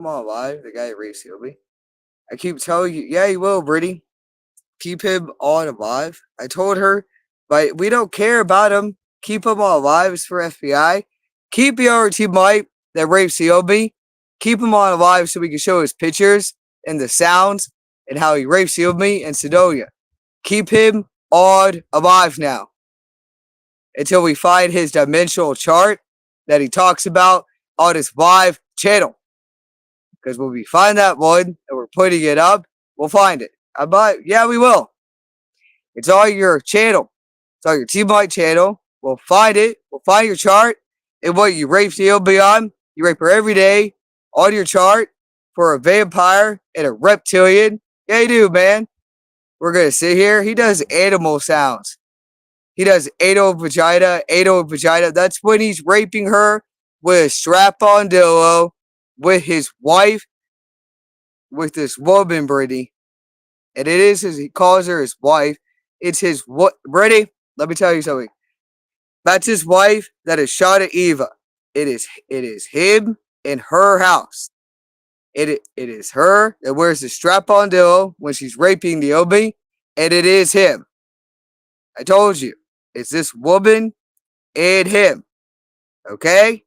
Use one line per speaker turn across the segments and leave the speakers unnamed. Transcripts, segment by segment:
Come on, live. The guy erased Hilby. I keep telling you, yeah, you will, Brittany. Keep him on alive. I told her, but we don't care about him. Keep him on alive. It's for FBI. Keep the other team Mike that raped Hilby. Keep him on alive so we can show his pictures and the sounds and how he raped Hilby and Sedonia. Keep him on alive now until we find his dimensional chart that he talks about on his live channel. Because when we find that one and we're putting it up, we'll find it. Yeah, we will. It's on your channel. It's on your Team Light channel. We'll find it. We'll find your chart and what you rape Hilby on. You rape her every day on your chart for a vampire and a reptilian. Yeah, you do, man. We're going to sit here. He does animal sounds. He does anal vagina. That's when he's raping her with a strap-on dildo with his wife, with this woman, Brittany. And it is he calls her his wife. It's his what, Brittany? Let me tell you something. That's his wife. That is Shana Eva. It is him in her house. It is her that wears the strap-on dildo when she's raping Naomii, and it is him. I told you. It's this woman and him. Okay?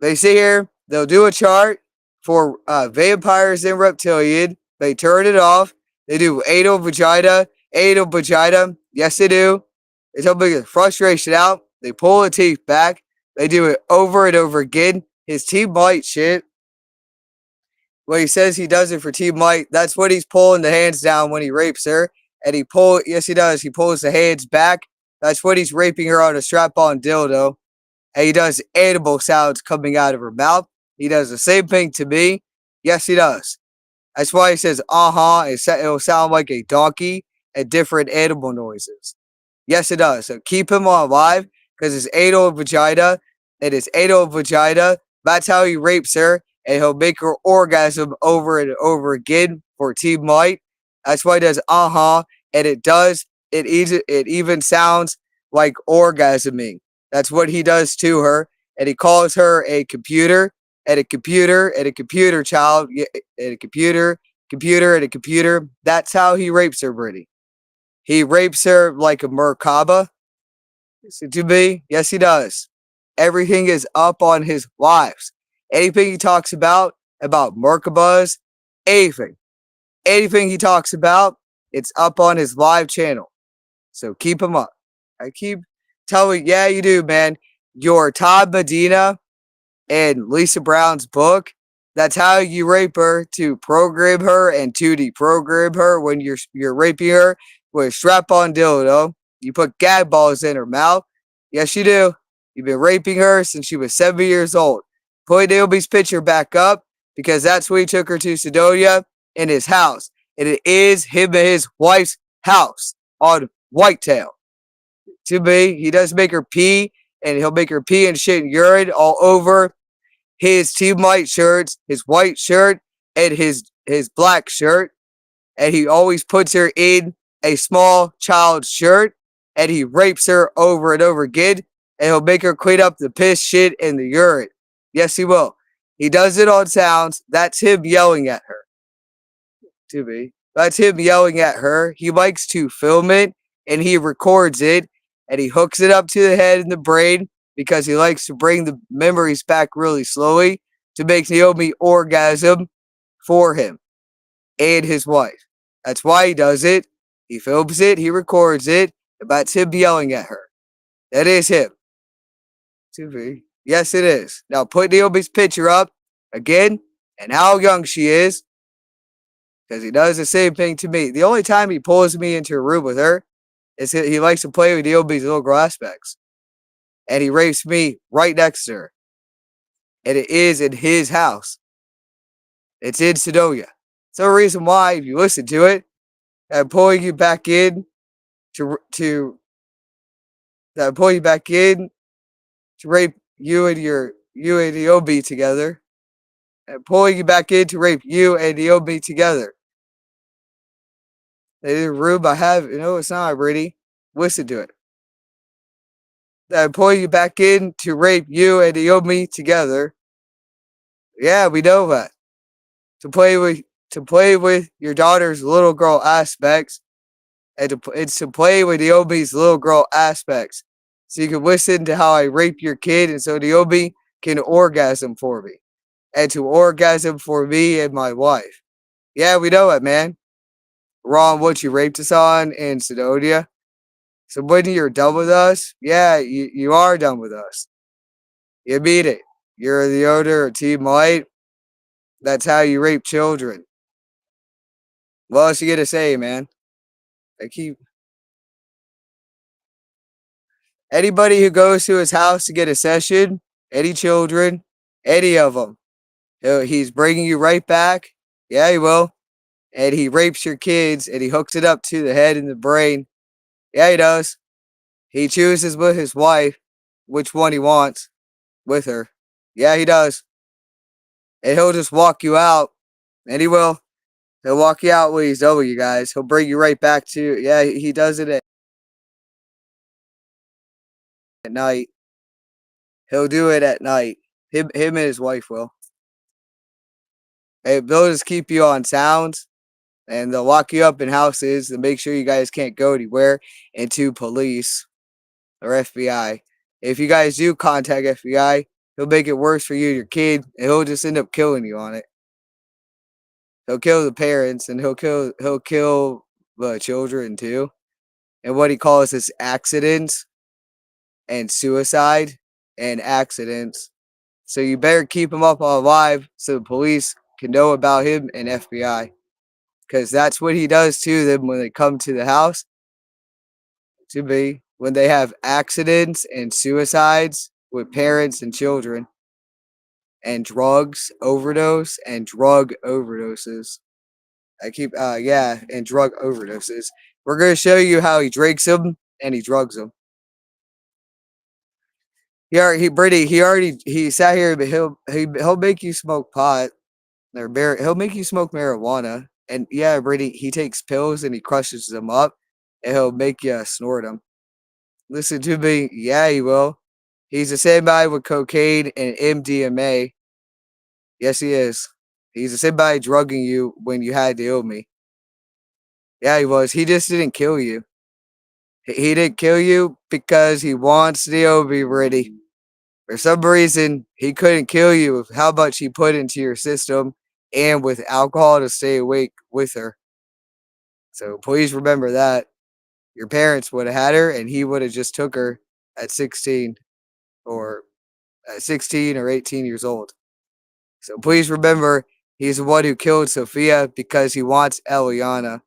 They sit here. They'll do a chart for vampires and reptilian. They turn it off. They do anal vagina. Yes, they do. They tell me the frustration out. They pull the teeth back. They do it over and over again. His Team Light shit. When he says he does it for Team Light, that's what he's pulling the hands down when he rapes her. And yes, he does. He pulls the hands back. That's what he's raping her on a strap-on dildo. And he does animal sounds coming out of her mouth. He does the same thing to me. Yes, he does. That's why he says, it'll sound like a donkey and different animal noises. Yes, it does. So keep him on live because it's anal vagina. It is anal vagina. That's how he rapes her. And he'll make her orgasm over and over again for Team Light. That's why he does, and it does. It even sounds like orgasming. That's what he does to her. And he calls her a computer, and a computer, and a computer child, and a computer, and a computer. That's how he rapes her, Brittany. He rapes her like a Merkaba. To me, yes, he does. Everything is up on his lives. Anything he talks about Merkabas, anything he talks about, it's up on his live channel. So keep him up. I keep telling you, yeah, you do, man. Your Todd Medina and Lisa Brown's book, that's how you rape her, to program her and to deprogram her when you're raping her with a strap-on dildo. You put gag balls in her mouth. Yes, you do. You've been raping her since she was 7 years old. Put Naomi's picture back up because that's when he took her to Sedonia in his house. And it is him and his wife's house on Whitetail. To me, he does make her pee, and he'll make her pee and shit and urine all over his Team Light shirts, his white shirt, and his black shirt. And he always puts her in a small child's shirt, and he rapes her over and over again, and he'll make her clean up the piss, shit, and the urine. Yes, he will. He does it on sounds. That's him yelling at her. To me. That's him yelling at her. He likes to film it, and he records it, and he hooks it up to the head and the brain because he likes to bring the memories back really slowly to make Naomii orgasm for him and his wife. That's why he does it. He films it, he records it, and that's him yelling at her. That is him. To me. Yes, it is. Now put Naomi's picture up again and how young she is. Because he does the same thing to me. The only time he pulls me into a room with her is he likes to play with Naomi's little grass specs. And he rapes me right next to her. And it is in his house. It's in Sedonia. It's no reason why, if you listen to it, I'm pulling you back in to rape you and Naomii together. And pulling you back in to rape you and Naomii together. The room I have, it's not Brittany. Listen to it. I'm pulling you back in to rape you and Naomii together. Yeah, we know that. To play with to play with your daughter's little girl aspects, and it's to play with Naomii's little girl aspects. So you can listen to how I rape your kid, and so Naomii can orgasm for me, and to orgasm for me and my wife. Yeah, we know it, man. Ron, what you raped us on in Sidonia. So when you're done with us, yeah, you are done with us. You beat it. You're the owner of Team Light. That's how you rape children. What else you gonna say, man? I keep anybody who goes to his house to get a session, any children, any of them, he's bringing you right back. Yeah, he will. And he rapes your kids and he hooks it up to the head and the brain. Yeah, he does. He chooses with his wife which one he wants with her. Yeah, he does. And he'll just walk you out. And he will. He'll walk you out when he's done with you guys. He'll bring you right back to, yeah, he does it at night. He'll do it at night. Him and his wife will. Hey, they'll just keep you on sounds and they'll lock you up in houses to make sure you guys can't go anywhere into police or FBI. If you guys do contact FBI, he'll make it worse for you and your kid, and he'll just end up killing you on it. He'll kill the parents and he'll kill the children too. And what he calls is accidents and suicide and accidents. So you better keep him up alive so the police can know about him and FBI. Because that's what he does to them when they come to the house. To be when they have accidents and suicides with parents and children and drugs overdose and drug overdoses. I keep yeah, and drug overdoses. We're gonna show you how he drinks them and he drugs them. He sat here, but he'll make you smoke pot or he'll make you smoke marijuana. And yeah, Brady, he takes pills and he crushes them up, and he'll make you snort them. Listen to me, yeah, he will. He's the same guy with cocaine and MDMA. Yes, he is. He's the same guy drugging you when you had Naomii. Yeah, he was. He just didn't kill you. He didn't kill you because he wants Naomii, Brady. For some reason, he couldn't kill you with how much he put into your system and with alcohol to stay awake with her. So please remember that. Your parents would have had her and he would have just took her at 16 or at 16 or 18 years old. So please remember, he's the one who killed Sophia because he wants Eliana.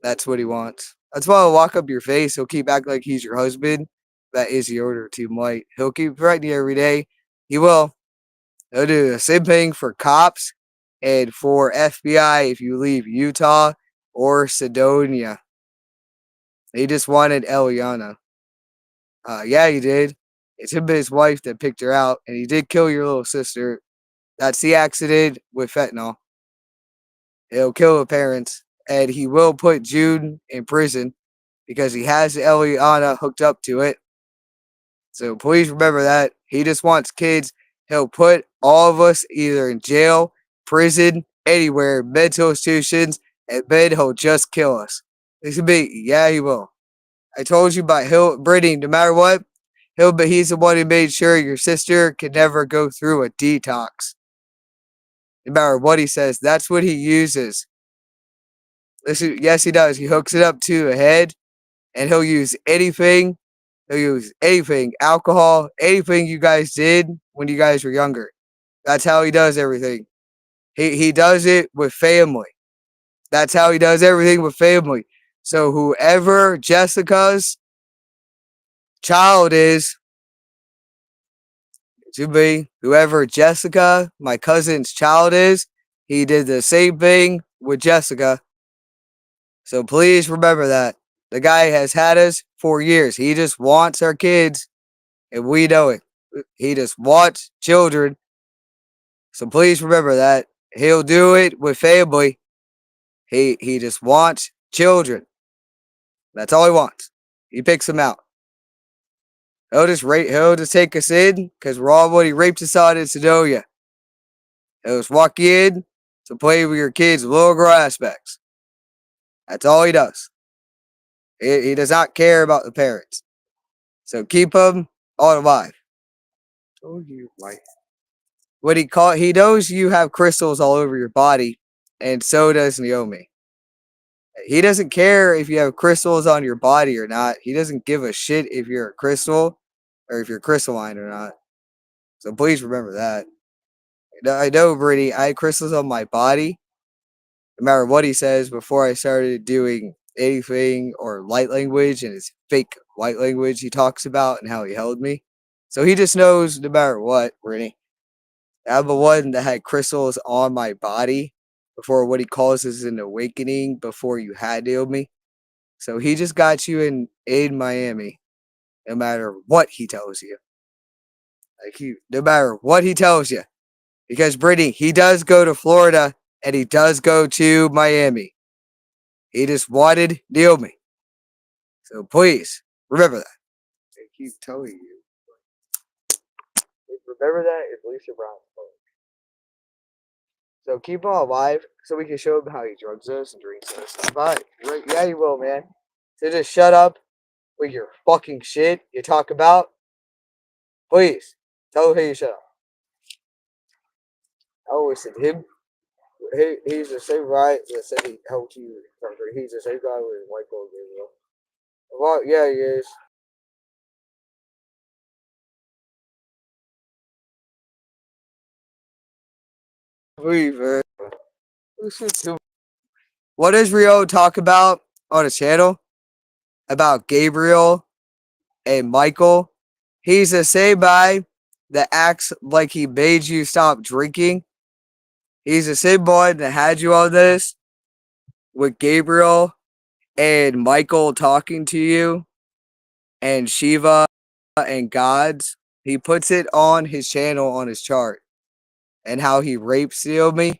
That's what he wants. That's why he'll walk up your face. He'll keep acting like he's your husband. That is the order, Team White. He'll keep threatening you every day. He will. He'll do the same thing for cops and for FBI if you leave Utah or Sidonia. He just wanted Eliana. Yeah, he did. It's him and his wife that picked her out, and he did kill your little sister. That's the accident with fentanyl. He'll kill the parents, and he will put June in prison because he has Eliana hooked up to it. So please remember that. He just wants kids. He'll put all of us either in jail, prison, anywhere, mental institutions, and then he'll just kill us. This could be, yeah, he will. I told you about Brittany, no matter what, he's the one who made sure your sister could never go through a detox. No matter what he says, that's what he uses. Listen, yes, he does. He hooks it up to a head, and he'll use anything. He'll use anything, alcohol, anything you guys did when you guys were younger. That's how he does everything. He does it with family. That's how he does everything with family. So whoever Jessica's child is, to be whoever Jessica, my cousin's child is, he did the same thing with Jessica. So please remember that. The guy has had us for years. He just wants our kids, and we know it. He just wants children. So please remember that. He'll do it with family. He just wants children. That's all he wants. He picks them out. He'll just take us in because we're all what he raped us on in Sedonia. He'll just walk you in to play with your kids' little girl aspects. That's all he does. He does not care about the parents. So keep them all alive. Oh, you white. What he knows you have crystals all over your body, and so does Naomii. He doesn't care if you have crystals on your body or not. He doesn't give a shit if you're a crystal or if you're crystalline or not. So please remember that. I know, Brittany, I had crystals on my body. No matter what he says, before I started doing anything or light language and his fake white language he talks about and how he held me. So he just knows no matter what, Brittany, I'm the one that had crystals on my body before what he calls is an awakening before you had Naomii. So he just got you in Miami, no matter what he tells you. No matter what he tells you. Because Brittany, he does go to Florida and he does go to Miami. He just wanted Naomii. So please remember that. I keep telling you. Remember that it's Lisa Brown's fault. So keep him alive so we can show him how he drugs us and drinks us. But yeah, you will, man. So just shut up with your fucking shit you talk about. Please tell him you shut up. I always said him. He's the same guy that said he helped you. He's the same guy with white gold. Well, yeah, he is. Please, man. What does Rio talk about on his channel? About Gabriel and Michael. He's the same guy that acts like he made you stop drinking. He's the same one that had you on this with Gabriel and Michael talking to you and Shiva and gods. He puts it on his channel on his chart and how he rapes Naomii.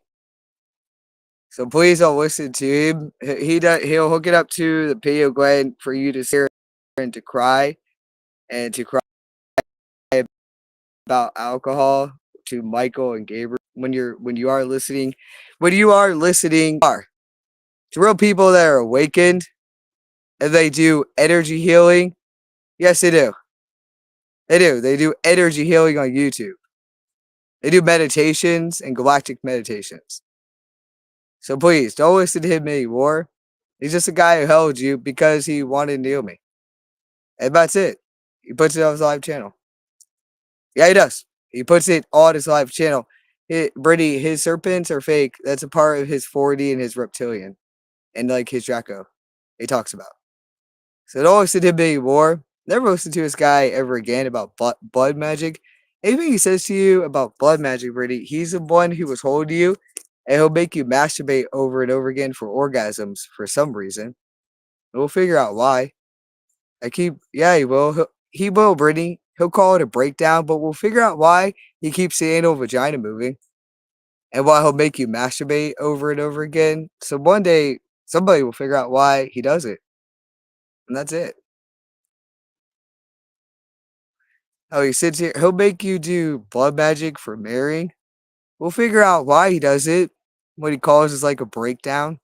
So please don't listen to him. He'll hook it up to the pineal gland for you to sit and to cry about alcohol to Michael and Gabriel when you are listening to real people that are awakened and they do energy healing. Yes, they do. They do energy healing on YouTube. They do meditations and galactic meditations. So please don't listen to him anymore. He's just a guy who held you because he wanted Naomii. And that's it. He puts it on his live channel. Yeah, he does. He puts it on his live channel. Brittany, his serpents are fake. That's a part of his 4D and his reptilian. And like his Draco he talks about. So don't listen to him anymore. Never listen to this guy ever again about blood magic. Anything he says to you about blood magic, Brittany, he's the one who was holding you. And he'll make you masturbate over and over again for orgasms for some reason. And we'll figure out why. He will. He will, Brittany. He'll call it a breakdown, but we'll figure out why he keeps the anal vagina moving. And why he'll make you masturbate over and over again. So one day, somebody will figure out why he does it. And that's it. How he sits here, he'll make you do blood magic for marrying. We'll figure out why he does it. What he calls is like a breakdown.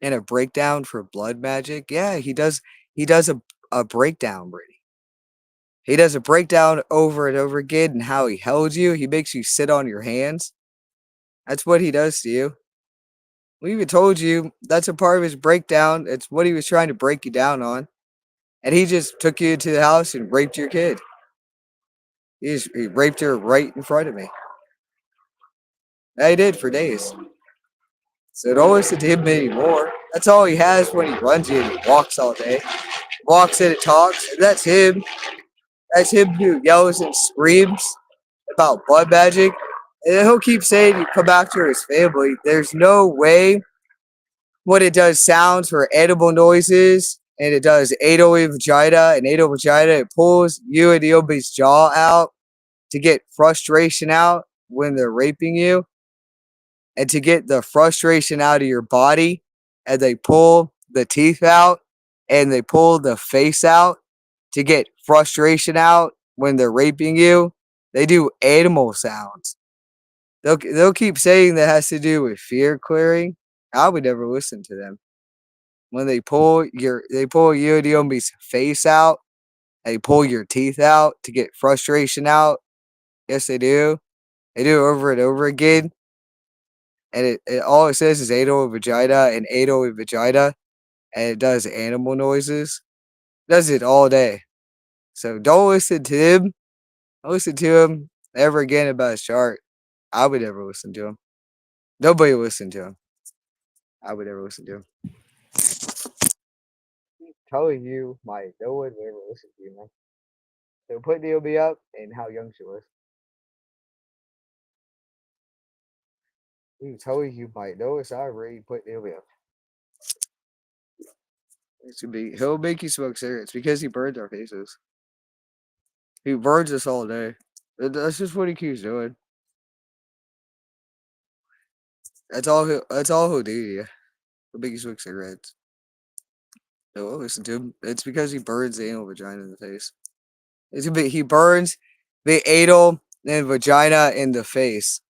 And a breakdown for blood magic. Yeah, he does a breakdown, Brittany. He does a breakdown over and over again and how he held you. He makes you sit on your hands. That's what he does to you. We even told you that's a part of his breakdown. It's what he was trying to break you down on. And he just took you to the house and raped your kid. He raped her right in front of me. I did for days. So don't listen to him anymore. That's all he has when he runs you and he walks all day. Walks in and talks. And that's him. That's him who yells and screams about blood magic. And he'll keep saying you come back to his family. There's no way when it does sounds for edible noises and it does anal vagina and anal vagina, it pulls you and Naomi's jaw out to get frustration out when they're raping you and to get the frustration out of your body. And they pull the teeth out and they pull the face out to get frustration out when they're raping you. They do animal sounds. They'll keep saying that has to do with fear clearing. I would never listen to them. When they pull you and Naomi's face out, they pull your teeth out to get frustration out. Yes, they do. They do it over and over again. And it all it says is anal and vagina and anal and vagina, and it does animal noises. Does it all day. So don't listen to him. Don't listen to him ever again about his chart. I would never listen to him. Nobody would listen to him. I would never listen to him. I'm telling you, no one would ever listen to you, man. So put Naomi up and how young she was. I'm telling you, no one's already put Naomi up. He'll make you smoke cigarettes because he burns our faces. He burns us all day. That's just what he keeps doing. That's all he'll do to you. He'll make you smoke cigarettes. Don't listen to him. It's because he burns the anal vagina in the face. He burns the anal and vagina in the face.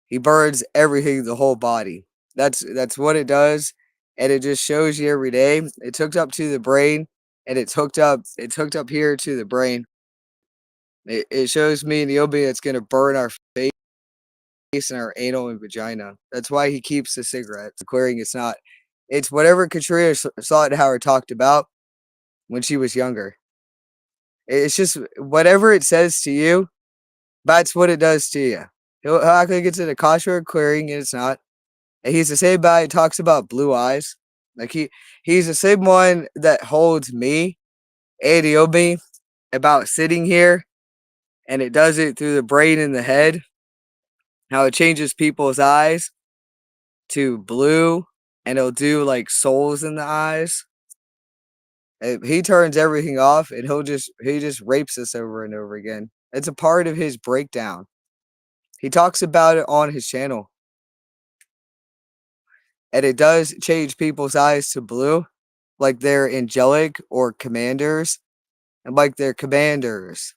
He burns everything, the whole body. That's what it does, and it just shows you every day. It's hooked up to the brain, and it's hooked up here to the brain. It shows me and Naomi it's gonna burn our face and our anal and vagina. That's why he keeps the cigarettes. Clearing it's not. It's whatever Katrina Howard talked about when she was younger. It's just whatever it says to you, that's what it does to you. He'll act like it's an Akasha clearing, and it's not. And he's the same guy who talks about blue eyes. Like he's the same one that holds me, Naomi, about sitting here, and it does it through the brain and the head. How it changes people's eyes to blue, and it'll do like souls in the eyes. He turns everything off, and he just rapes us over and over again. It's a part of his breakdown. He talks about it on his channel. And it does change people's eyes to blue, like they're angelic or commanders, and like they're commanders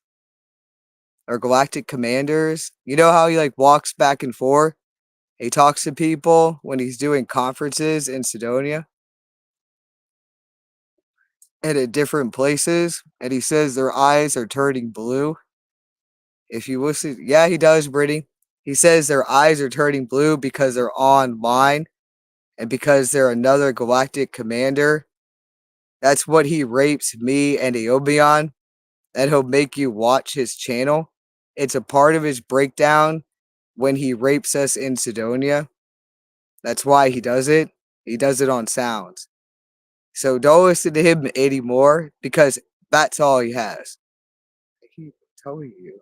or galactic commanders. You know how he like walks back and forth? He talks to people when he's doing conferences in Sidonia and at different places, and he says their eyes are turning blue. If you listen, yeah, he does, Brittany. He says their eyes are turning blue because they're online and because they're another galactic commander. That's what he rapes me and Naomii on. And he'll make you watch his channel. It's a part of his breakdown when he rapes us in Sidonia. That's why he does it. He does it on sounds. So don't listen to him anymore because that's all he has. I keep telling you.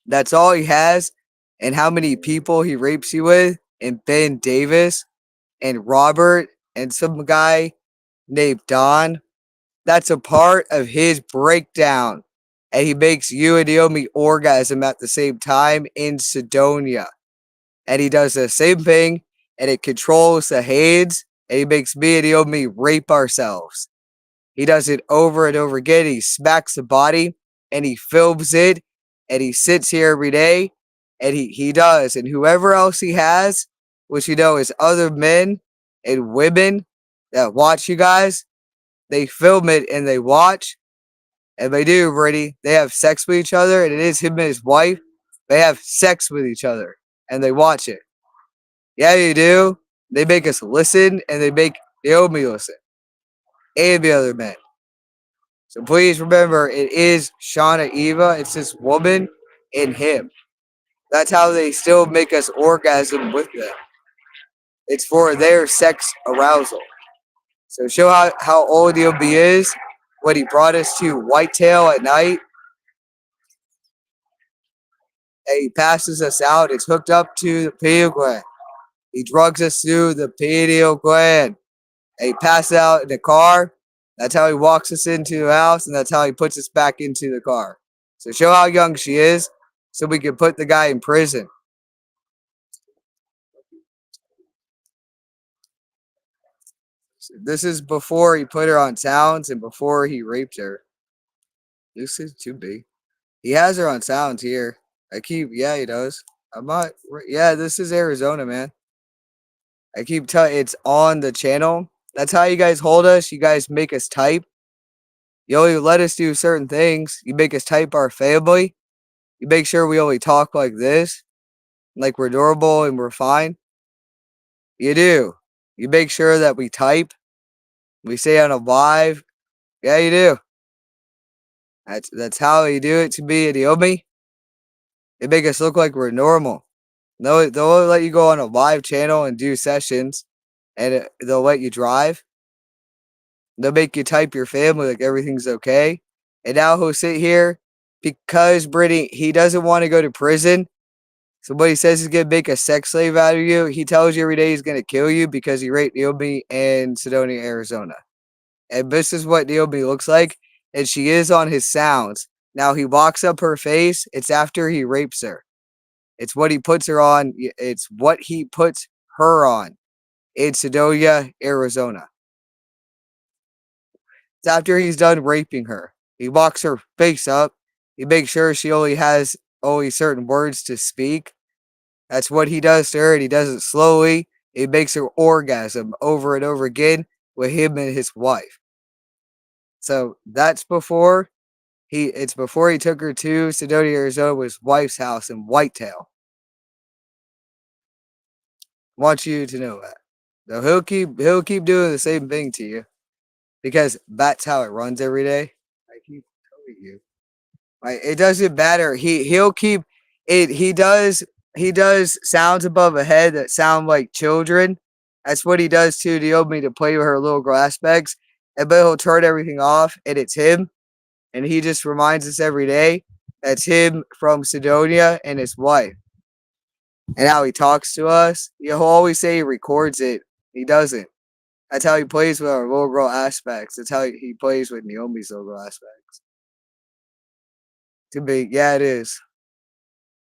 That's all he has. And how many people he rapes you with, and Ben Davis and Robert and some guy named Don. That's a part of his breakdown. And he makes you and Naomii orgasm at the same time in Sidonia. And he does the same thing, and it controls the hands, and he makes me and Naomii rape ourselves. He does it over and over again. He smacks the body, and he films it, and he sits here every day, and he does. And whoever else he has, which you know is other men and women that watch you guys, they film it and they watch, and they do, Brady. They have sex with each other, and it is him and his wife. They have sex with each other, and they watch it. Yeah, you do. They make us listen, and they make Naomii listen, and the other men. So please remember, it is Shana Eva. It's this woman and him. That's how they still make us orgasm with them. It's for their sex arousal. So show how old Naomii is when he brought us to Whitetail at night. And he passes us out. It's hooked up to the pineal gland. He drugs us through the pineal gland. And he passes out in the car. That's how he walks us into the house, and that's how he puts us back into the car. So show how young she is so we can put the guy in prison. This is before he put her on sounds and before he raped her. This is too big. He has her on sounds here. Yeah, he does. I'm not. Yeah, this is Arizona, man. I keep telling it's on the channel. That's how you guys hold us. You guys make us type. You only let us do certain things. You make us type our family. You make sure we only talk like this, like we're durable and we're fine. You do. You make sure that we type. We stay on a live. Yeah, you do. That's how you do it to be a Naomii. They make us look like we're normal. They'll let you go on a live channel and do sessions, and they'll let you drive. They'll make you type your family like everything's okay. And now he'll sit here because Brittany, he doesn't want to go to prison. So what he says he's gonna make a sex slave out of you. He tells you every day he's gonna kill you because he raped Naomii in Sedona, Arizona. And this is what Naomii looks like. And she is on his sounds. Now he locks up her face. It's after he rapes her. It's what he puts her on. It's what he puts her on in Sedona, Arizona. It's after he's done raping her. He locks her face up. He makes sure she only has only certain words to speak. That's what he does to her, and he does it slowly. He makes her orgasm over and over again with him and his wife. So that's before it's before he took her to Sedona, Arizona, his wife's house in Whitetail. I want you to know that. So he'll keep doing the same thing to you because that's how it runs every day. I keep telling you. Like, it doesn't matter. He'll keep it. He does sounds above a head that sound like children. That's what he does to Naomii to play with her little girl aspects. And but he'll turn everything off, and it's him. And he just reminds us every day that's him from Sidonia and his wife. And how he talks to us. He'll always say he records it. He doesn't. That's how he plays with our little girl aspects. That's how he plays with Naomi's little girl aspects. Too big. Yeah, it is.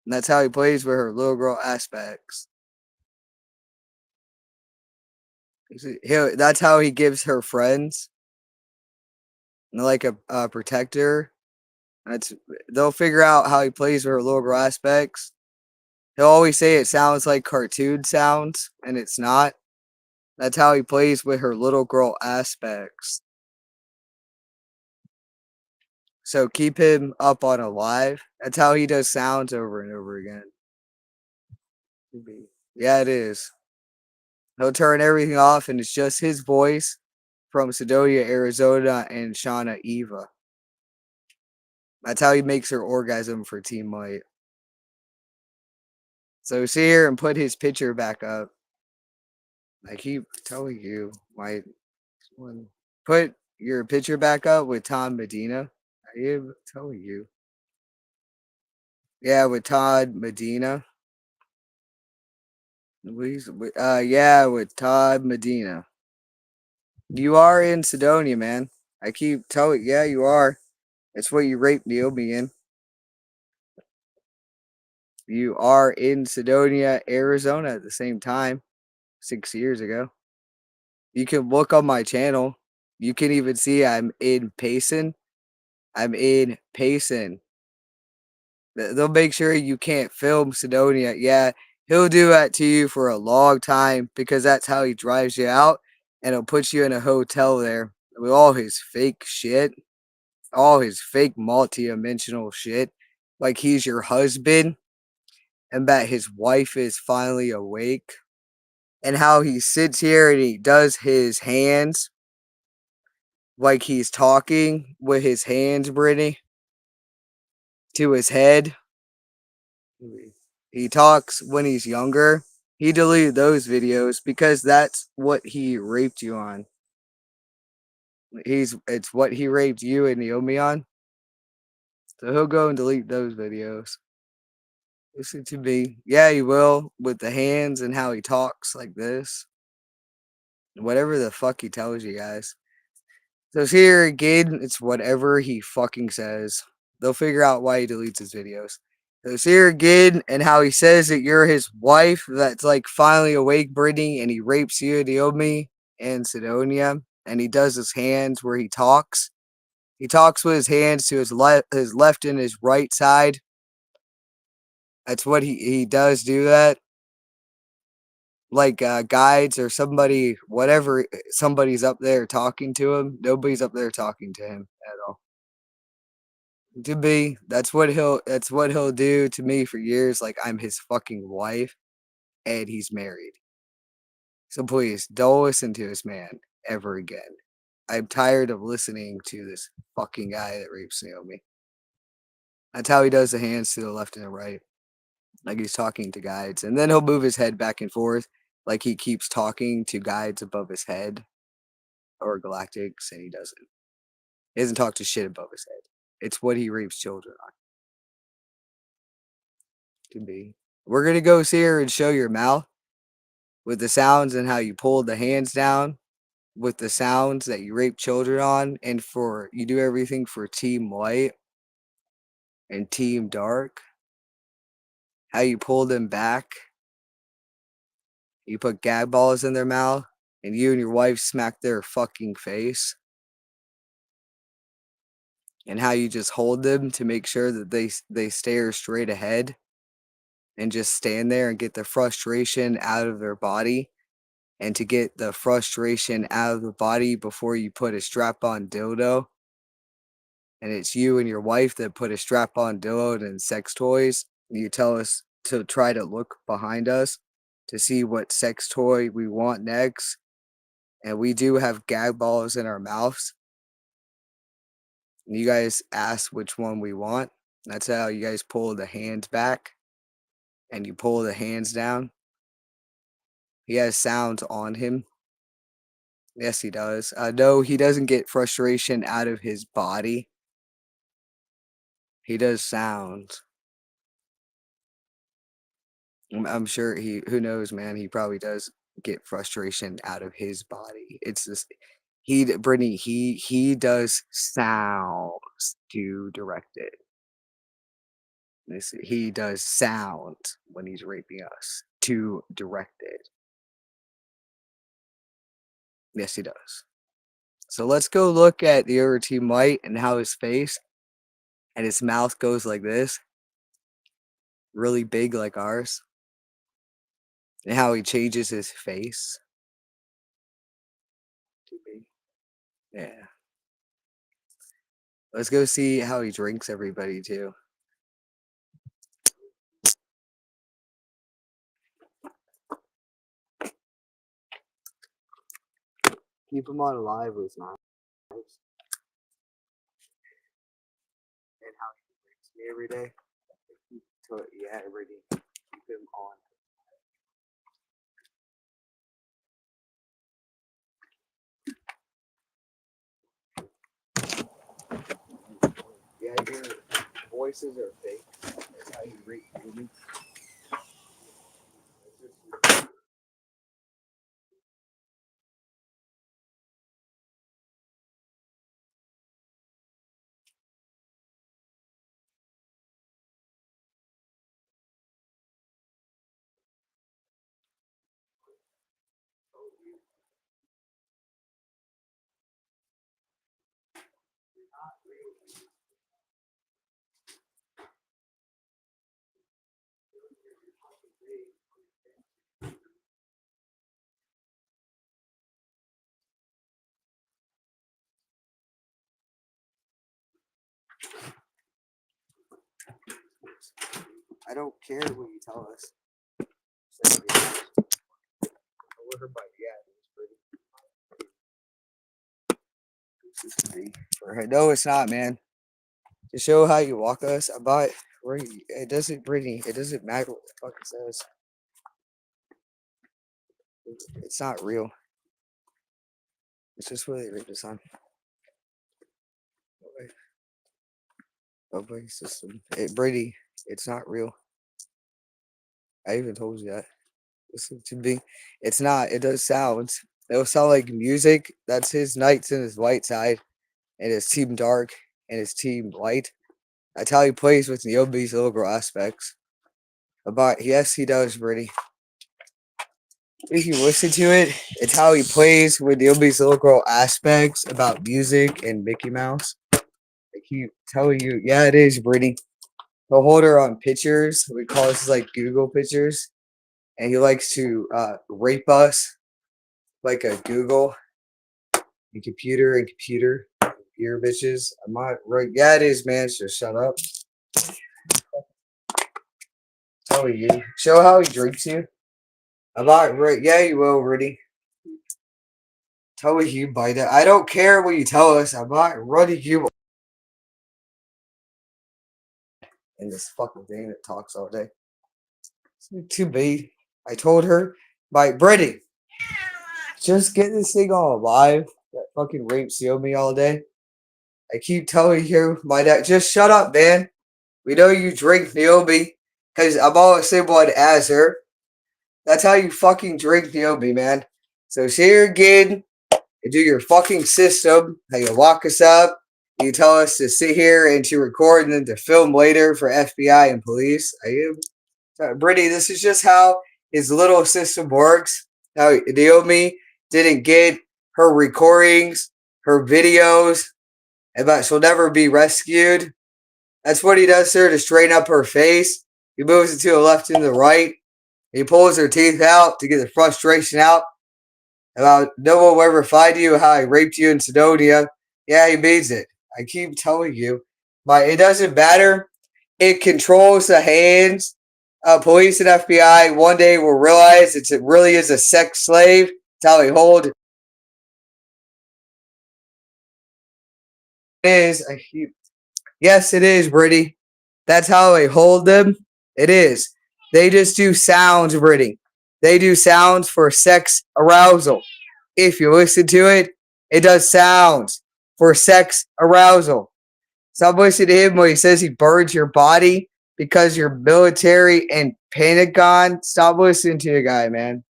And that's how he plays with her little girl aspects. That's how he gives her friends. And like a protector. They'll figure out how he plays with her little girl aspects. He'll always say it sounds like cartoon sounds, and it's not. That's how he plays with her little girl aspects. So keep him up on a live. That's how he does sounds over and over again. Yeah, it is. He'll turn everything off, and it's just his voice from Sedona, Arizona, and Shana Eva. That's how he makes her orgasm for Team White. So see here and put his picture back up. I keep telling you, White. Put your picture back up with Tom Medina. I am telling you. Yeah, with Todd Medina. Yeah, with Todd Medina. You are in Sidonia, man. I keep telling. Yeah, you are. It's what you raped Naomii in. You are in Sidonia, Arizona at the same time, 6 years ago. You can look on my channel. You can even see I'm in Payson. I'm in Payson. They'll make sure you can't film Sidonia. Yeah, he'll do that to you for a long time because that's how he drives you out, and he'll put you in a hotel there with all his fake shit, all his fake multi-dimensional shit, like he's your husband and that his wife is finally awake, and how he sits here and he does his hands like he's talking with his hands, Brittany, to his head. He talks when he's younger. He deleted those videos because that's what he raped you on. It's what he raped you and Naomii on. So he'll go and delete those videos. Listen to me. Yeah, he will with the hands and how he talks like this. Whatever the fuck he tells you guys. So here again, it's whatever he fucking says. They'll figure out why he deletes his videos. So here again, and how he says that you're his wife that's like finally awake, Brittany, and he rapes you, Naomii, and Sidonia, and he does his hands where he talks. He talks with his hands to his left and his right side. That's what he does do that. Like guides or somebody, whatever, somebody's up there talking to him. Nobody's up there talking to him at all. To be, that's what he'll do to me for years. Like I'm his fucking wife, and he's married. So please don't listen to this man ever again. I'm tired of listening to this fucking guy that rapes Naomii. That's how he does the hands to the left and the right. Like he's talking to guides. And then he'll move his head back and forth like he keeps talking to guides above his head or galactics, and he doesn't. He doesn't talk to shit above his head. It's what he rapes children on. To be. We're gonna go see her and show your mouth with the sounds and how you pulled the hands down with the sounds that you rape children on, and for you do everything for Team White and Team Dark. How you pull them back. You put gag balls in their mouth, and you and your wife smack their fucking face. And how you just hold them to make sure that they stare straight ahead and just stand there and get the frustration out of their body. And to get the frustration out of the body before you put a strap-on dildo. And it's you and your wife that put a strap-on dildo and sex toys. You tell us to try to look behind us to see what sex toy we want next. And we do have gag balls in our mouths. And you guys ask which one we want. That's how you guys pull the hands back. And you pull the hands down. He has sounds on him. Yes, he does. No, he doesn't get frustration out of his body. He does sounds. I'm sure who knows, man, he probably does get frustration out of his body. It's just, Brittany, he does sounds to direct it. He does sound when he's raping us to direct it. Yes, he does. So let's go look at the other Team White and how his face and his mouth goes like this. Really big like ours. And how he changes his face. Yeah. Let's go see how he drinks everybody too. Keep him on alive was nice. And how he drinks me every day. Yeah, every day. Keep him on. Yeah, your voices are fake. That's how you rate me. I don't care what you tell us. For her. No, it's not, man. To show how you walk us, about it doesn't, Brittany. It doesn't matter what the fuck it says. It's not real. It's just what they raped us on. Okay, system. Brady, it's not real. I even told you that. Listen to me. It's not. It does sounds. It'll sound like music. That's his nights and his white side, and his team dark and his team light. That's how he plays with Naomii's little girl aspects. But yes, he does, Brady. If you listen to it, it's how he plays with Naomii's little girl aspects about music and Mickey Mouse. I keep telling you, yeah, it is, Brady. He'll hold her on pictures. We call this like Google pictures. And he likes to rape us like a Google and computer. Ear bitches. I'm not right. Yeah, it is, man. So shut up. Tell you. Show how he drinks you. I'm not right. Yeah, you will, Rudy. Tell me you bite it. I don't care what you tell us. I'm not running you. In this fucking thing that talks all day. It's too bad. I told her, by Brittany, just get this thing all live. That fucking Rape Naomii all day. I keep telling you, my dad, just shut up, man. We know you drink Naomii, because I'm all the same one as her. That's how you fucking drink Naomii, man. So sit here again and do your fucking system. How you lock us up. You tell us to sit here and to record and then to film later for FBI and police. Brittany, this is just how his little system works. Now, Naomii didn't get her recordings, her videos, but she'll never be rescued. That's what he does to her to straighten up her face. He moves it to the left and the right. He pulls her teeth out to get the frustration out about no one will ever find you, how I raped you in Sedonia. Yeah, he means it. I keep telling you. But it doesn't matter. It controls the hands. Police and FBI one day will realize it really is a sex slave. It's how they hold. Yes, it is, Brittany. That's how they hold them. It is. They just do sounds, Brittany. They do sounds for sex arousal. If you listen to it, it does sounds for sex arousal. Stop listening to him when he says he burns your body because you're military and Pentagon. Stop listening to the guy, man.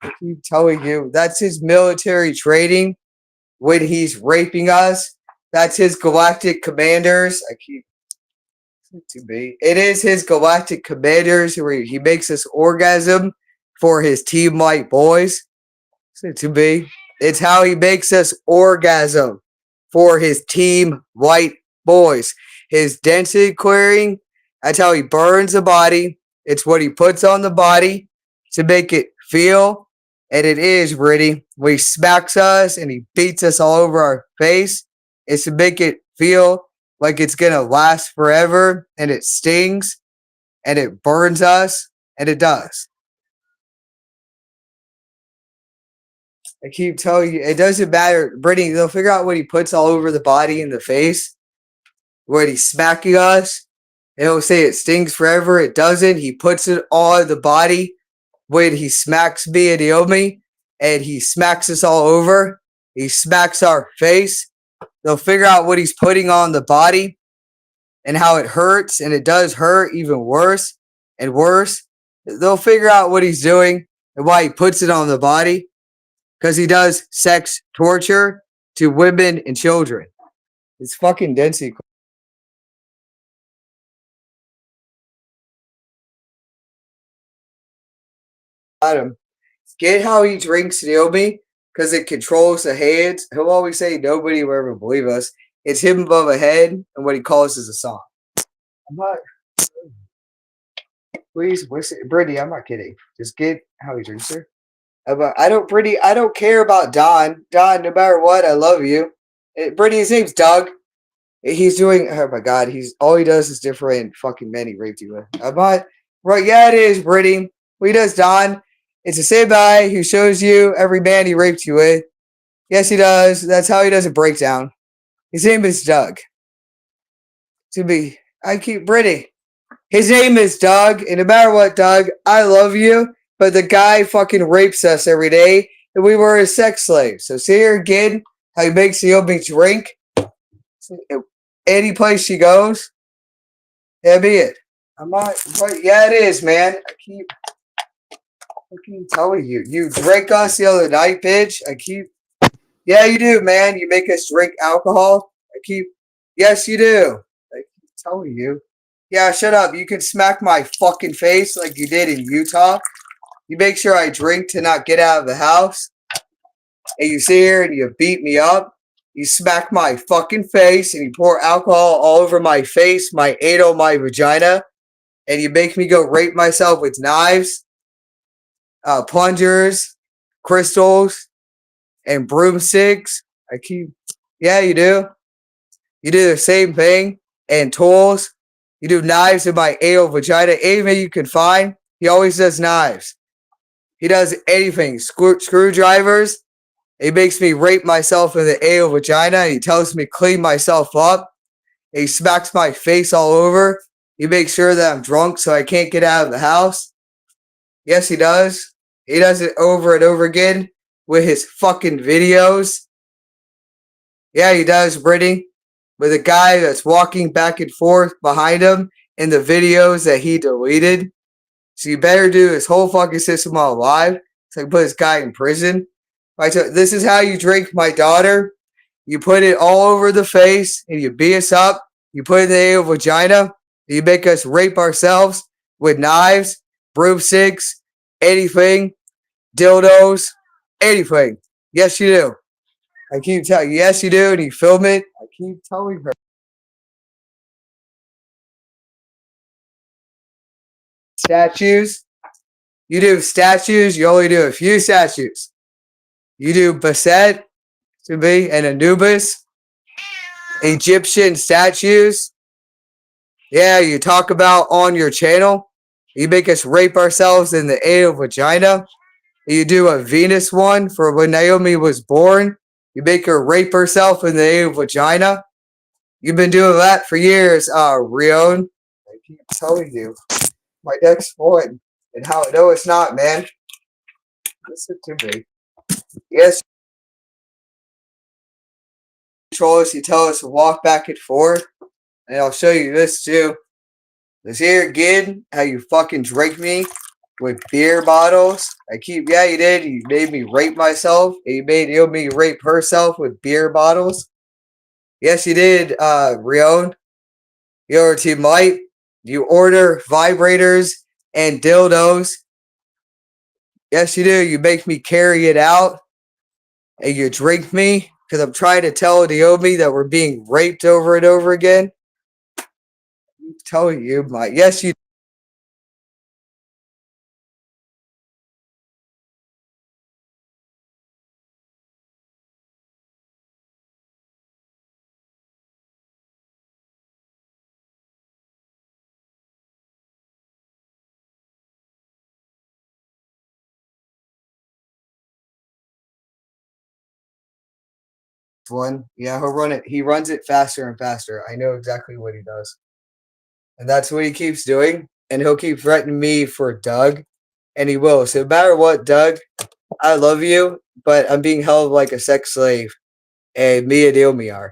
I keep telling you, that's his military training when he's raping us. That's his galactic commanders. It is his galactic commanders where he makes us orgasm for his team white boys. It's how he makes us orgasm for his team white boys. His density clearing, that's how he burns the body. It's what he puts on the body to make it feel. And it is, Brittany, when he smacks us and he beats us all over our face, it's to make it feel like it's going to last forever, and it stings, and it burns us, and it does. I keep telling you, it doesn't matter. Brittany, they'll figure out what he puts all over the body and the face, where he's smacking us, and he'll say it stings forever. It doesn't. He puts it on the body when he smacks me and Naomii, and he smacks us all over. He smacks our face. They'll figure out what he's putting on the body and how it hurts, and it does hurt even worse and worse. They'll figure out what he's doing and why he puts it on the body, because he does sex torture to women and children. It's fucking density. Get how he drinks Naomii, because it controls the hands. He'll always say nobody will ever believe us. It's him above a head, and what he calls is a song. I'm not. Please, Brittany, I'm not kidding. Just get how he drinks her. Brittany, I don't care about Don. Don, no matter what, I love you. Brittany, his name's Doug. He's doing. Oh my God, all he does is different fucking men he raped you with. I'm not. Right? Yeah, it is, Brittany. What he does, Don. It's the same guy who shows you every man he raped you with. Yes, he does. That's how he does a breakdown. His name is Doug. Brittany. His name is Doug, and no matter what, Doug, I love you, but the guy fucking rapes us every day, and we were his sex slaves. So see here again, how he makes Naomii drink. Any place she goes, that'd be it. I'm not. Yeah, it is, man. I keep telling you. You drank us the other night, bitch. Yeah, you do, man. You make us drink alcohol. Yes, you do. I keep telling you. Yeah, shut up. You can smack my fucking face like you did in Utah. You make sure I drink to not get out of the house. And you sit here and you beat me up. You smack my fucking face and you pour alcohol all over my face, my anal, my vagina, and you make me go rape myself with knives, plungers, crystals, and broomsticks. Yeah, you do. You do the same thing, and tools. You do knives in my anal vagina. Anything you can find, he always does knives. He does anything. Screwdrivers. He makes me rape myself in the anal vagina. He tells me clean myself up. He smacks my face all over. He makes sure that I'm drunk so I can't get out of the house. Yes, he does. He does it over and over again with his fucking videos. Yeah, he does, Brittany. With a guy that's walking back and forth behind him in the videos that he deleted. So you better do his whole fucking system all live so I can put this guy in prison. This is how you drink my daughter. You put it all over the face and you beat us up. You put it in the anal vagina. You make us rape ourselves with knives, broomsticks, anything, dildos, anything. Yes, you do. I keep telling you, yes, you do, and you film it. I keep telling her. Statues. You do statues. You only do a few statues. You do Basset, to be, and Anubis, Egyptian statues. Yeah, you talk about on your channel. You make us rape ourselves in the anal vagina. You do a Venus one for when Naomii was born. You make her rape herself in the anal vagina. You've been doing that for years, Rion. I keep telling you. My next one. And how, no, it's not, man. Listen to me. Yes, control us. You tell us to walk back and forth. And I'll show you this too. This here again, how you fucking drink me with beer bottles. Yeah, you did. You made me rape myself. And you made Naomii rape herself with beer bottles. Yes, you did, Rion. Your team light. You order vibrators and dildos. Yes, you do. You make me carry it out. And you drink me. Because I'm trying to tell Naomii that we're being raped over and over again. I'm telling you, yes, you. One. Yeah, he'll run it. He runs it faster and faster. I know exactly what he does. And that's what he keeps doing. And he'll keep threatening me for Doug. And he will. So no matter what, Doug, I love you, but I'm being held like a sex slave. And me and Naomii are.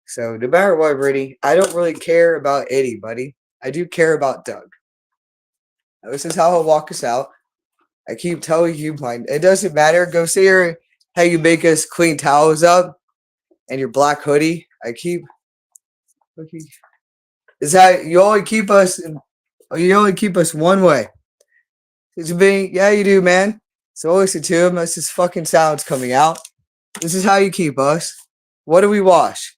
So no matter what, Brittany, I don't really care about anybody. I do care about Doug. This is how he'll walk us out. I keep telling you, it doesn't matter. Go see her how you make us clean towels up and your black hoodie. This is how you only keep us. You only keep us one way. Yeah, you do, man. So listen to him. That's just fucking sounds coming out. This is how you keep us. What do we wash?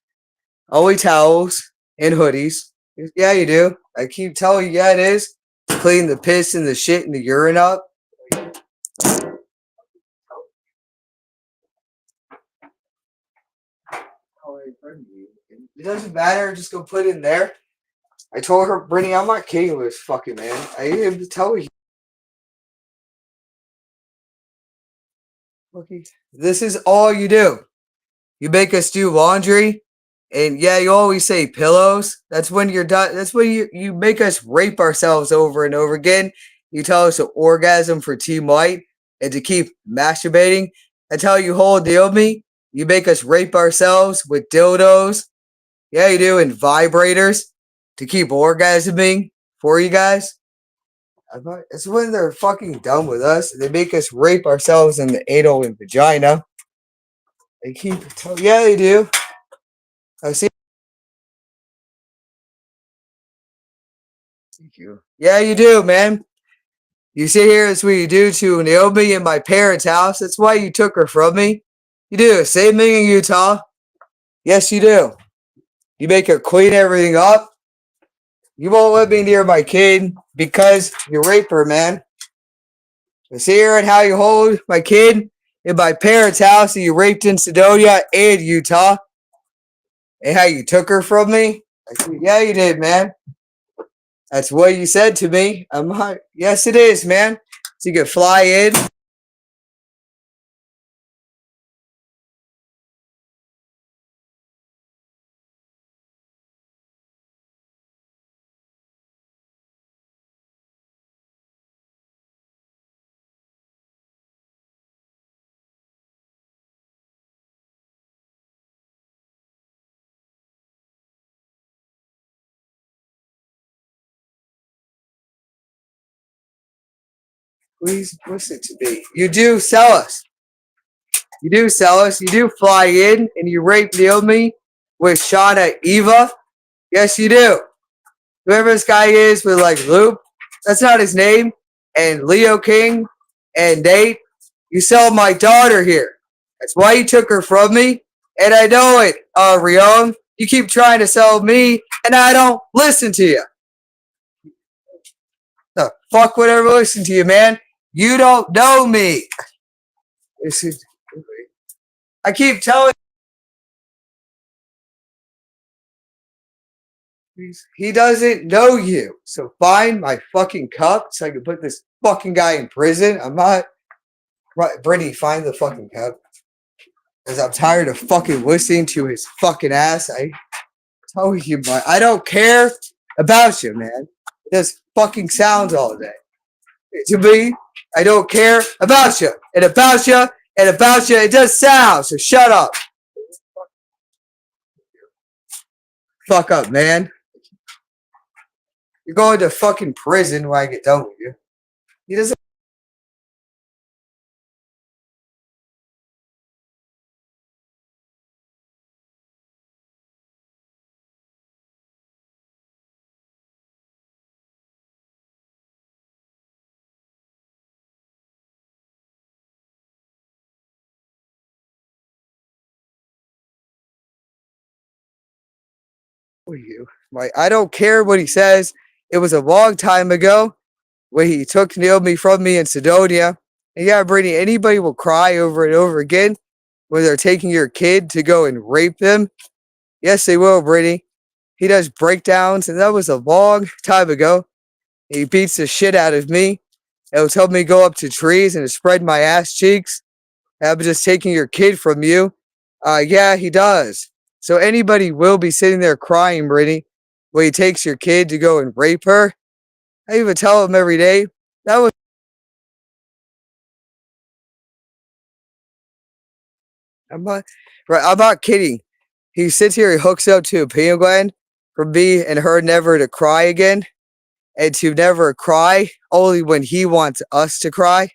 Only towels and hoodies. Yeah, you do. I keep telling you, yeah, it is. Clean the piss and the shit and the urine up. It doesn't matter. Just go put it in there. I told her, Brittany, I'm not kidding with this fucking man. I need to tell you. This is all you do. You make us do laundry. And yeah, you always say pillows. That's when you're done. That's when you make us rape ourselves over and over again. You tell us to orgasm for Team White and to keep masturbating. That's how you hold Naomii. You make us rape ourselves with dildos. Yeah, you do. And vibrators to keep orgasming for you guys. It's when they're fucking done with us. They make us rape ourselves in the anal and vagina. Yeah, they do. I see. Thank you. Yeah, you do, man. You sit here, that's what you do to Naomii in my parents' house. That's why you took her from me. You do the same thing in Utah. Yes, you do. You make her clean everything up. You won't let me near my kid because you rape her, man. I see her and how you hold my kid in my parents' house that you raped in Sedona and Utah. And how you took her from me. I said, yeah, you did, man. That's what you said to me. I'm not. Yes, it is, man. So you can fly in. Please listen to me. You do sell us. You do sell us. You do fly in and you rape Naomii with Shana Eva. Yes, you do. Whoever this guy is with like Loop, that's not his name. And Leo King and Nate, you sell my daughter here. That's why you took her from me. And I know it, Rion. You keep trying to sell me, and I don't listen to you. The fuck would ever listen to you, man? You don't know me. I keep telling you, he doesn't know you. So find my fucking cup so I can put this fucking guy in prison. I'm not. Brittany, find the fucking cup. Because I'm tired of fucking listening to his fucking ass. I tell you, but I don't care about you, man. It just fucking sounds all day. To me, I don't care about you. And about you, and about you, it does sound. So shut up. Fuck up, man. You're going to fucking prison when I get done with you. He doesn't. You. Like, I don't care what he says. It was a long time ago when he took Naomii from me in Sedona. And yeah, Brittany, anybody will cry over and over again when they're taking your kid to go and rape them. Yes, they will, Brittany. He does breakdowns, and that was a long time ago. He beats the shit out of me. It was helping me go up to trees and to spread my ass cheeks. I'm just taking your kid from you. Yeah, he does. So anybody will be sitting there crying, Brittany, when he takes your kid to go and rape her. I even tell him every day. That was. I'm not kidding. He sits here, he hooks up to a pineal gland for me and her never to cry again. And to never cry only when he wants us to cry.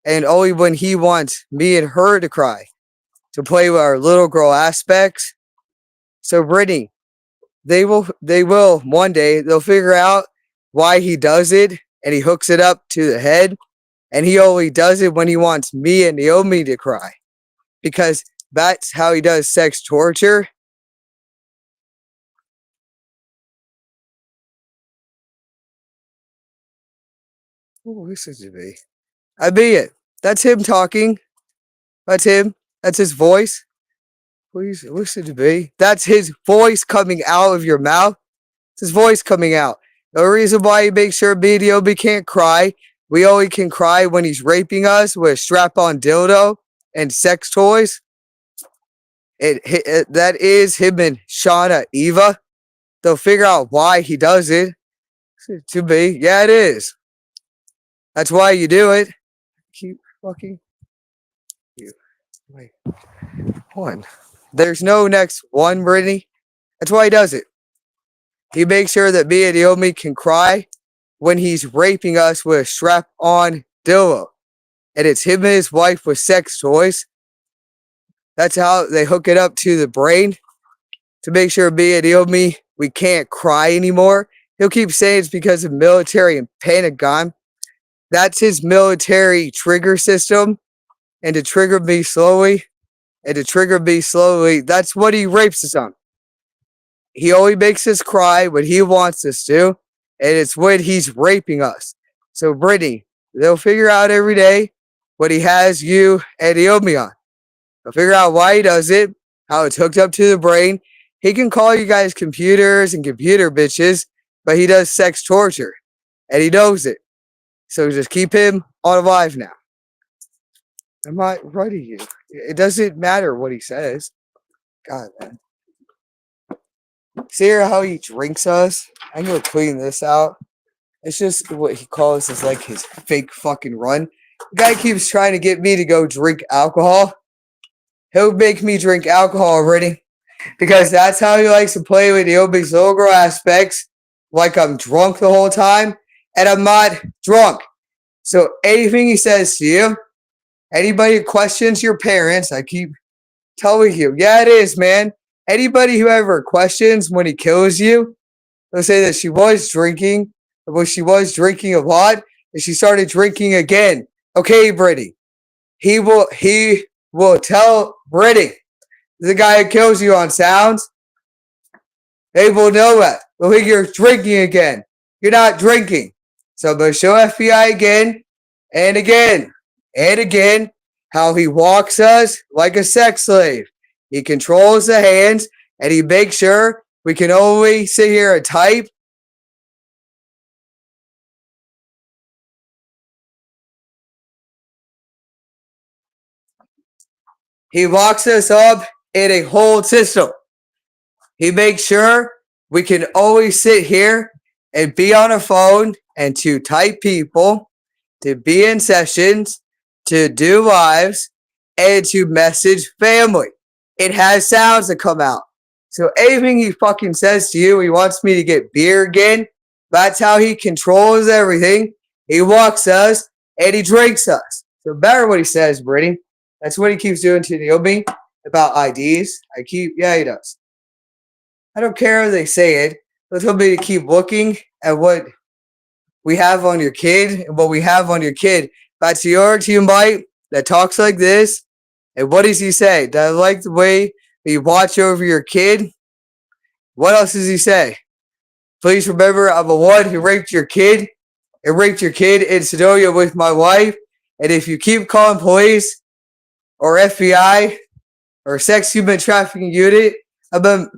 And only when he wants me and her to cry. To play with our little girl aspects. So Brittany, they will one day, they'll figure out why he does it. And he hooks it up to the head. And he only does it when he wants me and Naomii to cry. Because that's how he does sex torture. Oh, listen to me. I be it. That's him talking. That's him. That's his voice. Please listen to me. That's his voice coming out of your mouth. It's his voice coming out. The reason why he makes sure me and Naomii can't cry. We only can cry when he's raping us with a strap-on dildo and sex toys. That is him and Shana Eva. They'll figure out why he does it. To me, yeah, it is. That's why you do it. Keep fucking you. Wait, one. There's no next one, Brittany. That's why he does it. He makes sure that me and Naomii can cry when he's raping us with a strap-on dildo. And it's him and his wife with sex toys. That's how they hook it up to the brain to make sure me and Naomii, we can't cry anymore. He'll keep saying it's because of military and Pentagon. That's his military trigger system. And to trigger me slowly and to trigger me slowly. That's what he rapes us on. He only makes us cry when he wants us to, and it's when he's raping us. So, Brittany, they'll figure out every day what he has you and Naomii on. They'll figure out why he does it, how it's hooked up to the brain. He can call you guys computers and computer bitches, but he does sex torture, and he knows it. So just keep him on alive now. I'm not writing you. It doesn't matter what he says. God, man. See how he drinks us? I'm gonna clean this out. It's just what he calls is like his fake fucking run. The guy keeps trying to get me to go drink alcohol. He'll make me drink alcohol already. Because that's how he likes to play with the Naomii's little girl aspects. Like I'm drunk the whole time. And I'm not drunk. So anything he says to you, anybody who questions your parents, I keep telling you, yeah, it is, man. Anybody who ever questions when he kills you, they'll say that she was drinking, but she was drinking a lot, and she started drinking again. Okay, Brittany. He will tell Brittany, the guy who kills you on sounds, they will know that. They'll think you're drinking again. You're not drinking. So I'm going to show FBI again and again and again how he walks us like a sex slave. He controls the hands, and he makes sure we can only sit here and type. He locks us up in a whole system. He makes sure we can always sit here and be on a phone and to type people, to be in sessions, to do lives, and to message family. It has sounds that come out. So anything he fucking says to you, he wants me to get beer again. That's how he controls everything. He walks us and he drinks us. So better what he says, Brittany. That's what he keeps doing to Naomii about IDs. He does. I don't care if they say it. They'll tell me to keep looking at what we have on your kid and what we have on your kid. That's your team bite that talks like this. And what does he say? That I like the way that you watch over your kid. What else does he say? Please remember, I'm the one who raped your kid. And raped your kid in Sedonia with my wife. And if you keep calling police or FBI or sex human trafficking unit, I'm gonna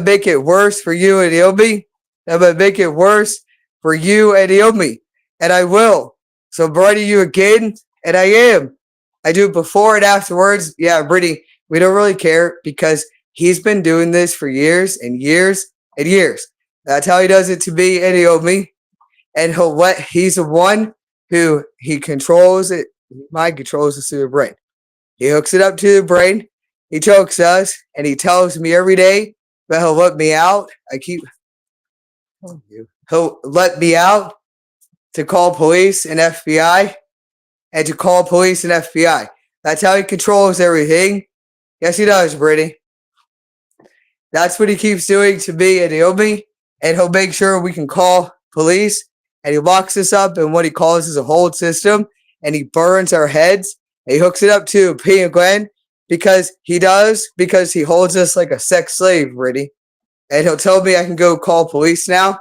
make it worse for you and Naomii. I'm gonna make it worse for you and Naomii. And I will. So I'm writing you again. And I am. I do it before and afterwards. Yeah, Brittany, we don't really care because he's been doing this for years and years and years. That's how he does it to me and Naomii. And he's the one who he controls it. Mind controls us through the brain. He hooks it up to the brain. He chokes us. And he tells me every day that he'll let me out. He'll let me out to call police and FBI. And to call police and FBI. That's how he controls everything. Yes, he does, Brittany. That's what he keeps doing to me and Naomii. And he'll make sure we can call police. And he locks us up in what he calls as a hold system. And he burns our heads. And he hooks it up to P and Glenn. Because he holds us like a sex slave, Brittany. And he'll tell me I can go call police now.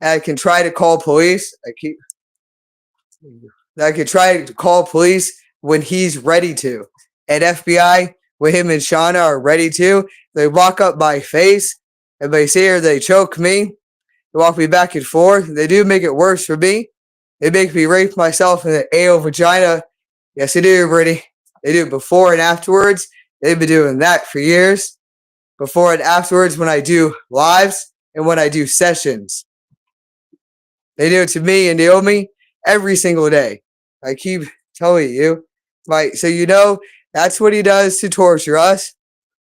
And I can try to call police. I could try to call police when he's ready to. And FBI, when him and Shana are ready to, they walk up my face and they say or they choke me. They walk me back and forth. They do make it worse for me. They make me rape myself in the anal vagina. Yes, they do, Brittany. They do it before and afterwards. They've been doing that for years. Before and afterwards when I do lives and when I do sessions. They do it to me and Naomii every single day. I keep telling you. Right, so that's what he does to torture us.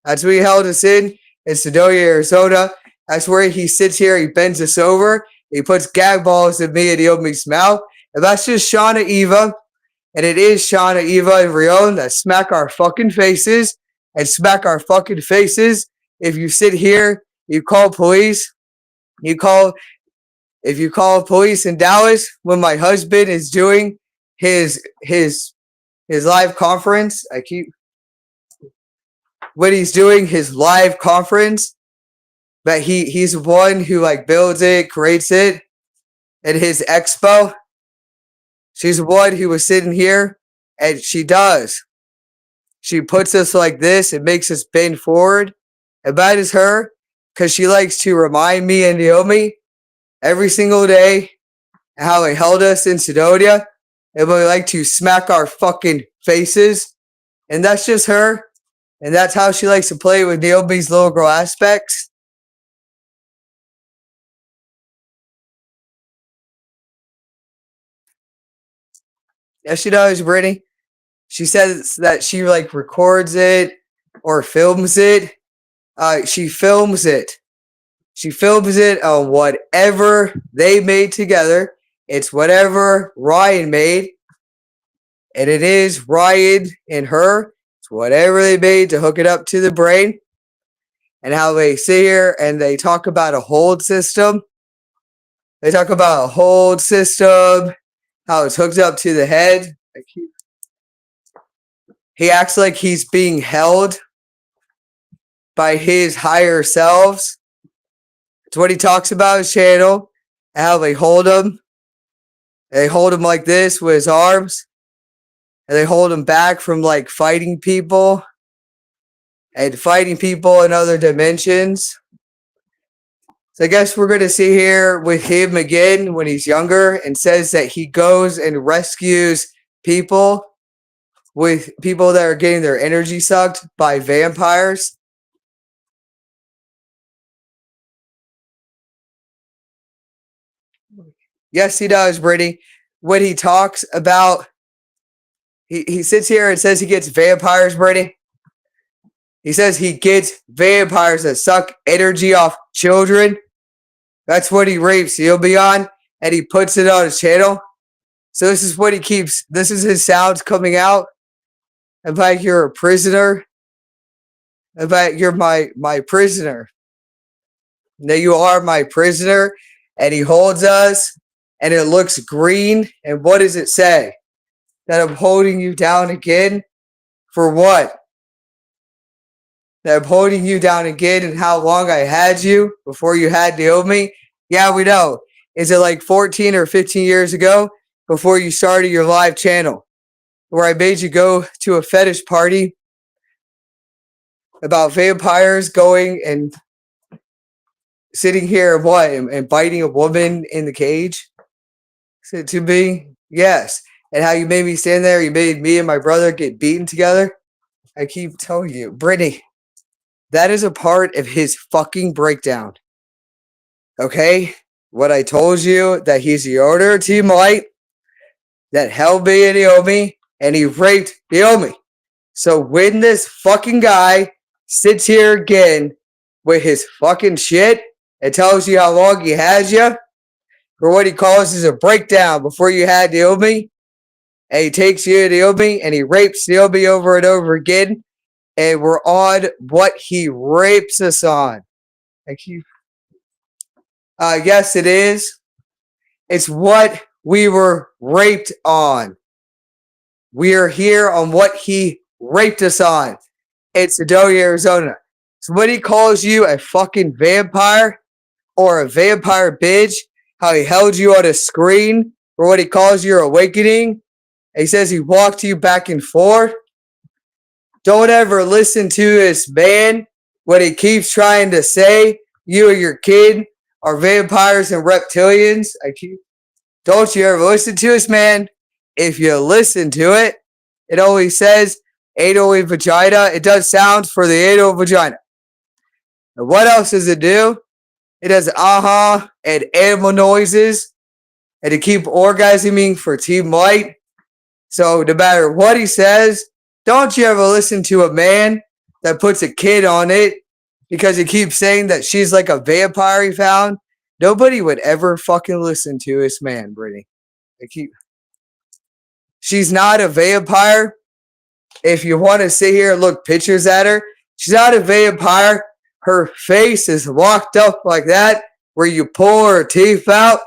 That's what he held us in Sedonia, Arizona. That's where he sits here, he bends us over, he puts gag balls in me and Naomii's mouth. And that's just Shana Eva. And it is Shana Eva and Rion that smack our fucking faces and smack our fucking faces. If you sit here, you call police, if you call police in Dallas when my husband is doing his his live conference. When he's doing his live conference, but he's the one who like builds it, creates it, and his expo. She's the one who was sitting here, and she puts us like this and makes us bend forward. And that is her, because she likes to remind me and Naomii every single day how they held us in Sidonia, and we like to smack our fucking faces. And that's just her. And that's how she likes to play with Naomi's little girl aspects. Yes, she does, Brittany. She says that she like records it or films it. She films it. She films it on whatever they made together. It's whatever Rion made. And it is Rion and her. It's whatever they made to hook it up to the brain. And how they sit here and they talk about a hold system. They talk about a hold system, how it's hooked up to the head. He acts like he's being held by his higher selves. It's what he talks about his channel, and how they hold him. They hold him like this with his arms. And they hold him back from like fighting people. And fighting people in other dimensions. So I guess we're going to see here with him again when he's younger, and says that he goes and rescues people with people that are getting their energy sucked by vampires. Yes, he does, Brittany. When he talks about, he sits here and says he gets vampires, Brittany. He says he gets vampires that suck energy off children. That's what he rapes Naomii, and he puts it on his channel. So this is what he keeps. This is his sounds coming out. In fact, you're a prisoner. In fact, you're my prisoner. Now you are my prisoner. And he holds us, and it looks green. And what does it say? That I'm holding you down again? For what? That I'm holding you down again, and how long I had you before you had Naomii? Yeah, we know. Is it like 14 or 15 years ago before you started your live channel, where I made you go to a fetish party about vampires going and sitting here and what? And biting a woman in the cage? To me? Yes. And how you made me stand there, you made me and my brother get beaten together? I keep telling you, Brittany, that is a part of his fucking breakdown. Okay? What I told you, that he's the owner of Team Light, that held me and Naomii, and he raped Naomii. So when this fucking guy sits here again with his fucking shit and tells you how long he has you, for what he calls is a breakdown before you had Naomii, and he takes you to Naomii and he rapes Naomii over and over again, and we're on what he rapes us on. Yes, it is. It's what we were raped on. We are here on what he raped us on. It's Odell, Arizona. So when he calls you a fucking vampire or a vampire bitch, how he held you on a screen for what he calls your awakening, he says he walked you back and forth. Don't ever listen to this man when he keeps trying to say you or your kid are vampires and reptilians. Don't you ever listen to this man. If you listen to it, it always says anal and vagina. It does sounds for the anal vagina. And what else does it do? It does and animal noises, and to keep orgasming for Team Light. So no matter what he says, don't you ever listen to a man that puts a kid on it because he keeps saying that she's like a vampire he found. Nobody would ever fucking listen to this man, Brittany. She's not a vampire. If you want to sit here and look pictures at her, she's not a vampire. Her face is locked up like that, where you pull her teeth out.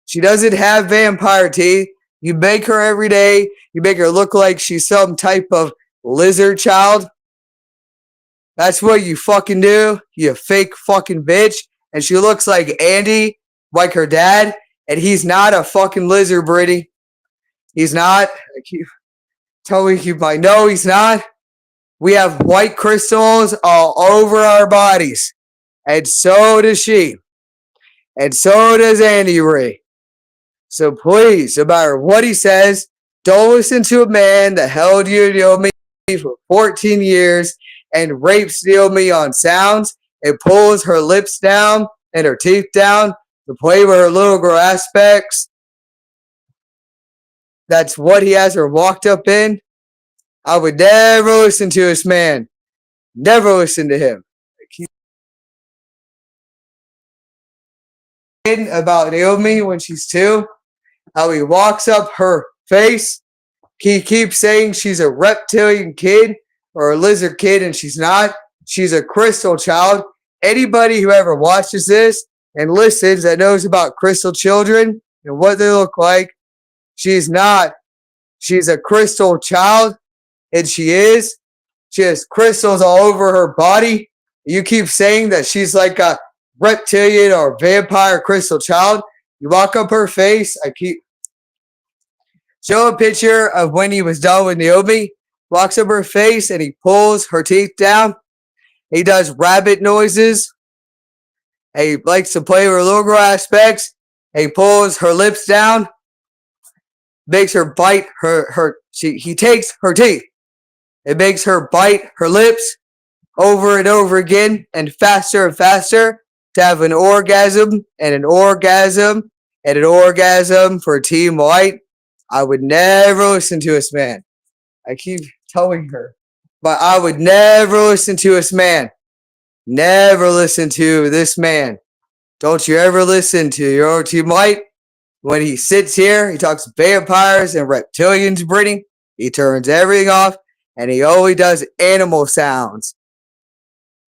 She doesn't have vampire teeth. You make her every day. You make her look like she's some type of lizard child. That's what you fucking do, you fake fucking bitch. And she looks like Andy, like her dad, and he's not a fucking lizard, Brittany. He's not. I keep telling you, no, he's not. We have white crystals all over our bodies. And so does she. And so does Andy Ray. So please, no matter what he says, don't listen to a man that held you, Naomii, for 14 years and rapes Naomii on sounds and pulls her lips down and her teeth down to play with her little girl aspects. That's what he has her locked up in. I would never listen to this man. Never listen to him. About Naomii when she's 2, how he walks up her face. He keeps saying she's a reptilian kid or a lizard kid, and she's not. She's a crystal child. Anybody who ever watches this and listens that knows about crystal children and what they look like, she's not. She's a crystal child, and she is. She has crystals all over her body. You keep saying that she's like a reptilian or vampire crystal child. You walk up her face. Show a picture of when he was done with Naomii. Walks up her face and he pulls her teeth down. He does rabbit noises. And he likes to play with her little girl aspects. And he pulls her lips down. Makes her bite he takes her teeth. It makes her bite her lips over and over again and faster to have an orgasm and an orgasm and an orgasm for Team White. I would never listen to this man. I keep telling her, but I would never listen to this man. Never listen to this man. Don't you ever listen to your Team White. When he sits here, he talks vampires and reptilians, Brittany. He turns everything off, and he only does animal sounds.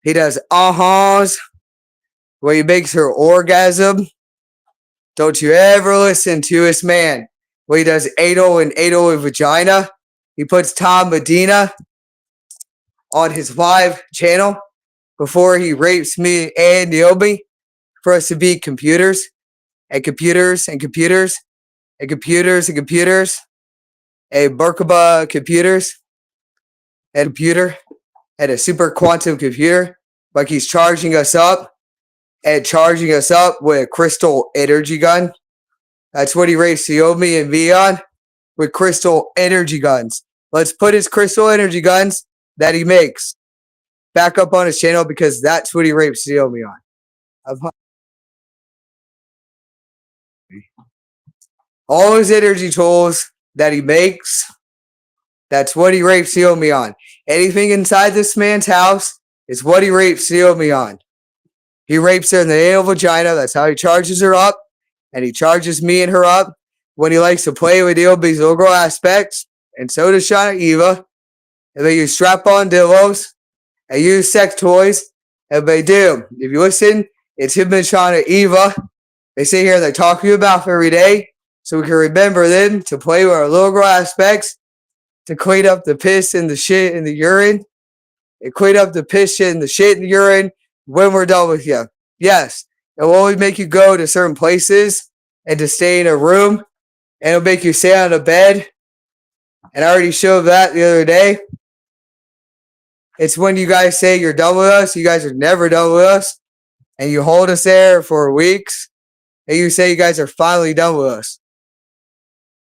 He does ahas, where he makes her orgasm. Don't you ever listen to this man. Where he does anal and vagina. He puts Tom Medina on his live channel before he rapes me and Naomii for us to be computers and computers and computers and computers and computers and Merkaba computers and computer and a super quantum computer, like he's charging us up and charging us up with a crystal energy gun. That's what he rapes Naomii and me on, with crystal energy guns. Let's put his crystal energy guns that he makes back up on his channel, because that's what he rapes Naomii on. All his energy tools that he makes, that's what he rapes Naomii on. Anything inside this man's house is what he rapes Naomii on. He rapes her in the anal vagina. That's how he charges her up. And he charges me and her up when he likes to play with Naomii's little girl aspects. And so does Shana Eva. And they use strap-on dildos and use sex toys. And they do. If you listen, it's him and Shana Eva. They sit here and they talk to you about every day, so we can remember them to play with our little girl aspects, to clean up the piss and the shit and the urine, and clean up the piss, shit, and the shit and the urine when we're done with you. Yes, it will only make you go to certain places and to stay in a room, and it'll make you stay on a bed. And I already showed that the other day. It's when you guys say you're done with us. You guys are never done with us. And you hold us there for weeks. And you say you guys are finally done with us.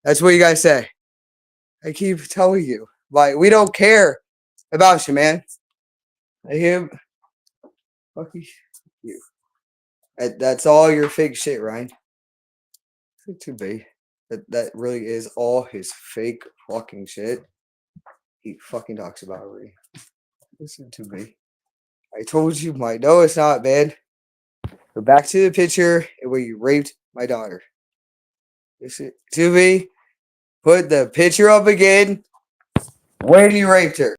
That's what you guys say. I keep telling you. Like, we don't care about you, man. I hear. Fuck you. That's all your fake shit, Ryan. Too big. That really is all his fake fucking shit. He fucking talks about it. Listen to me. I told you, Mike. No, it's not, man. Go back to the picture where you raped my daughter. Listen to me. Put the picture up again when you raped her.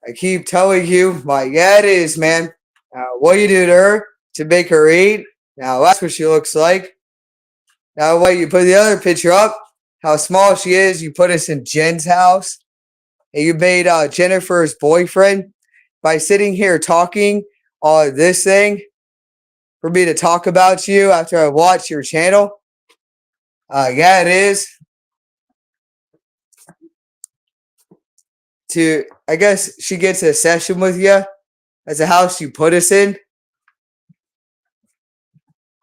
I keep telling you, Mike. Yeah, it is, man. What you do to her to make her eat. Now, that's what she looks like. Now, wait, you put the other picture up, how small she is. You put us in Jen's house. And you made Jennifer's boyfriend by sitting here talking on this thing for me to talk about you after I watch your channel. Yeah, it is. I guess she gets a session with you as a house you put us in.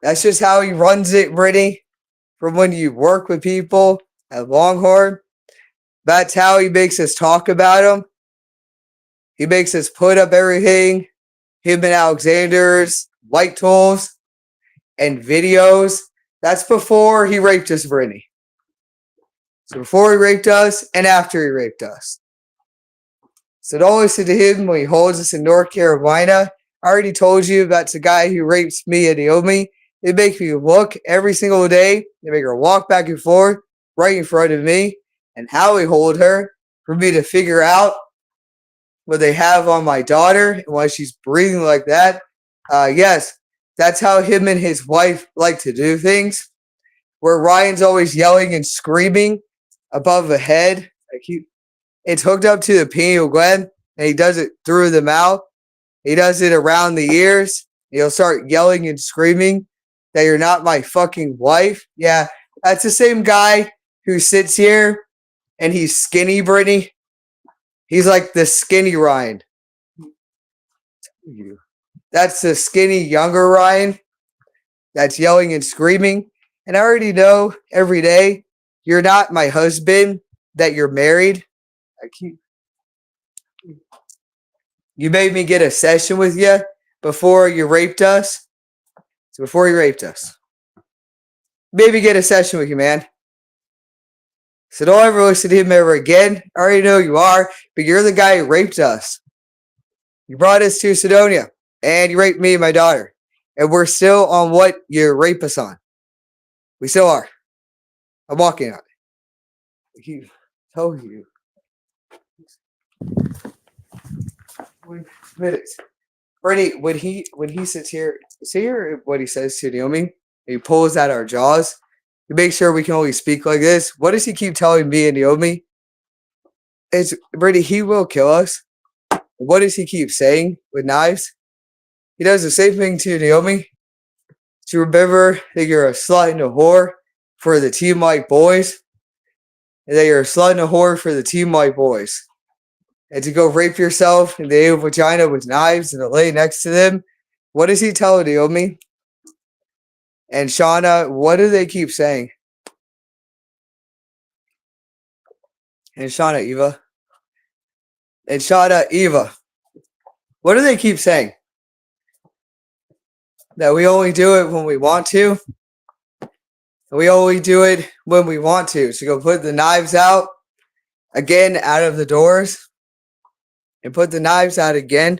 That's just how he runs it, Brittany. From when you work with people at Longhorn, that's how he makes us talk about him. He makes us put up everything. Him and Alexander's light tools and videos. That's before he raped us, Brittany. So before he raped us and after he raped us. So don't listen to him when he holds us in North Carolina. I already told you that's the guy who rapes me and Naomii. They make me look every single day. They make her walk back and forth right in front of me. And how they hold her for me to figure out what they have on my daughter and why she's breathing like that. Yes, that's how him and his wife like to do things. Where Ryan's always yelling and screaming above the head. It's hooked up to the pineal gland, and he does it through the mouth. He does it around the ears. He'll start yelling and screaming that you're not my fucking wife. Yeah, that's the same guy who sits here and he's skinny, Brittany. He's like the skinny Ryan. That's the skinny younger Ryan that's yelling and screaming. And I already know every day you're not my husband, that you're married. You made me get a session with you before you raped us. So before you raped us. Maybe get a session with you, man. So don't ever listen to him ever again. I already know you are, but you're the guy who raped us. You brought us to Sedonia, and you raped me and my daughter. And we're still on what you rape us on. We still are. I'm walking on it. He told you. Minutes. Brittany, when he sits here, see what he says to Naomii? He pulls out our jaws. He makes sure we can only speak like this. What does he keep telling me and Naomii? It's Brittany, he will kill us. What does he keep saying with knives? He does the same thing to Naomii. To remember that you're a slut and a whore for the Team White boys. And that you're a slut and a whore for the Team White boys. And to go rape yourself in the anal vagina with knives and to lay next to them. What does he tell Naomii? And Shana, what do they keep saying? And Shana Eva. And Shana Eva. What do they keep saying? That we only do it when we want to. We only do it when we want to. So go put the knives out again out of the doors. And put the knives out again.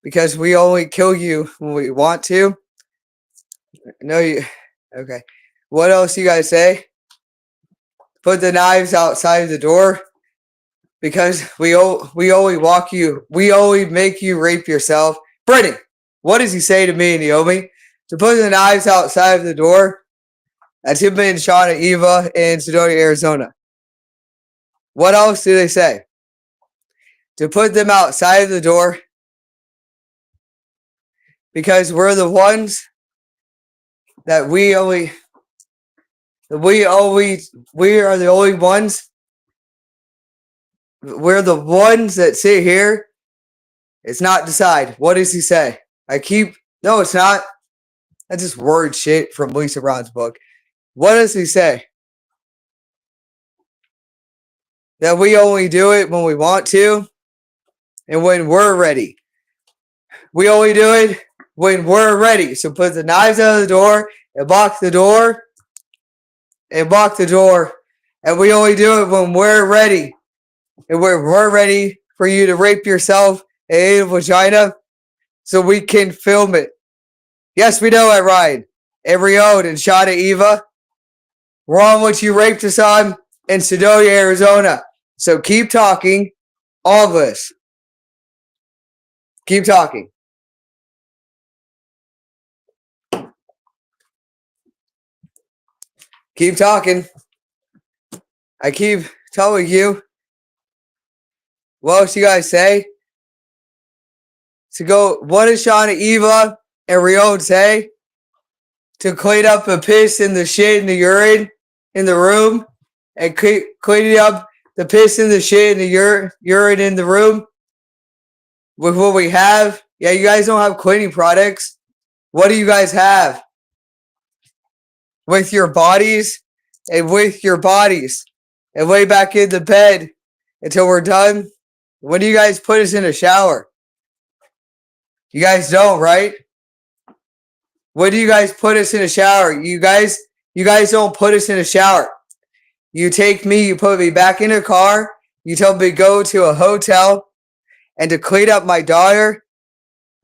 Because we only kill you when we want to. No, you. Okay. What else you guys say? Put the knives outside the door. Because we only walk you. We only make you rape yourself. Brittany, what does he say to me and Naomii? To put the knives outside of the door. That's him and Shana Eva in Sedonia, Arizona. What else do they say? To put them outside of the door. Because we're the ones that we are the only ones. We're the ones that sit here. It's not decide. What does he say? No, it's not. That's just word shit from Lisa Ron's book. What does he say? That we only do it when we want to and when we're ready. We only do it when we're ready. So put the knives out of the door and block the door. And block the door. And we only do it when we're ready. And when we're ready for you to rape yourself in a vagina so we can film it. Yes, we know it, Ryan. And Rion and Shana Eva. We're on what you raped us on in Sedonia, Arizona. So keep talking. All of us. Keep talking. Keep talking. I keep telling you. What else you guys say? To go, what does Shana Eva and Rion say? To clean up the piss and the shit and the urine in the room? And cleaning up the piss and the shit and the urine in the room? With what we have? Yeah, you guys don't have cleaning products. What do you guys have? With your bodies? And with your bodies. And lay back in the bed until we're done? When do you guys put us in a shower? You guys don't, right? When do you guys put us in a shower? You guys don't put us in a shower. You take me, you put me back in a car. You tell me to go to a hotel and to clean up my daughter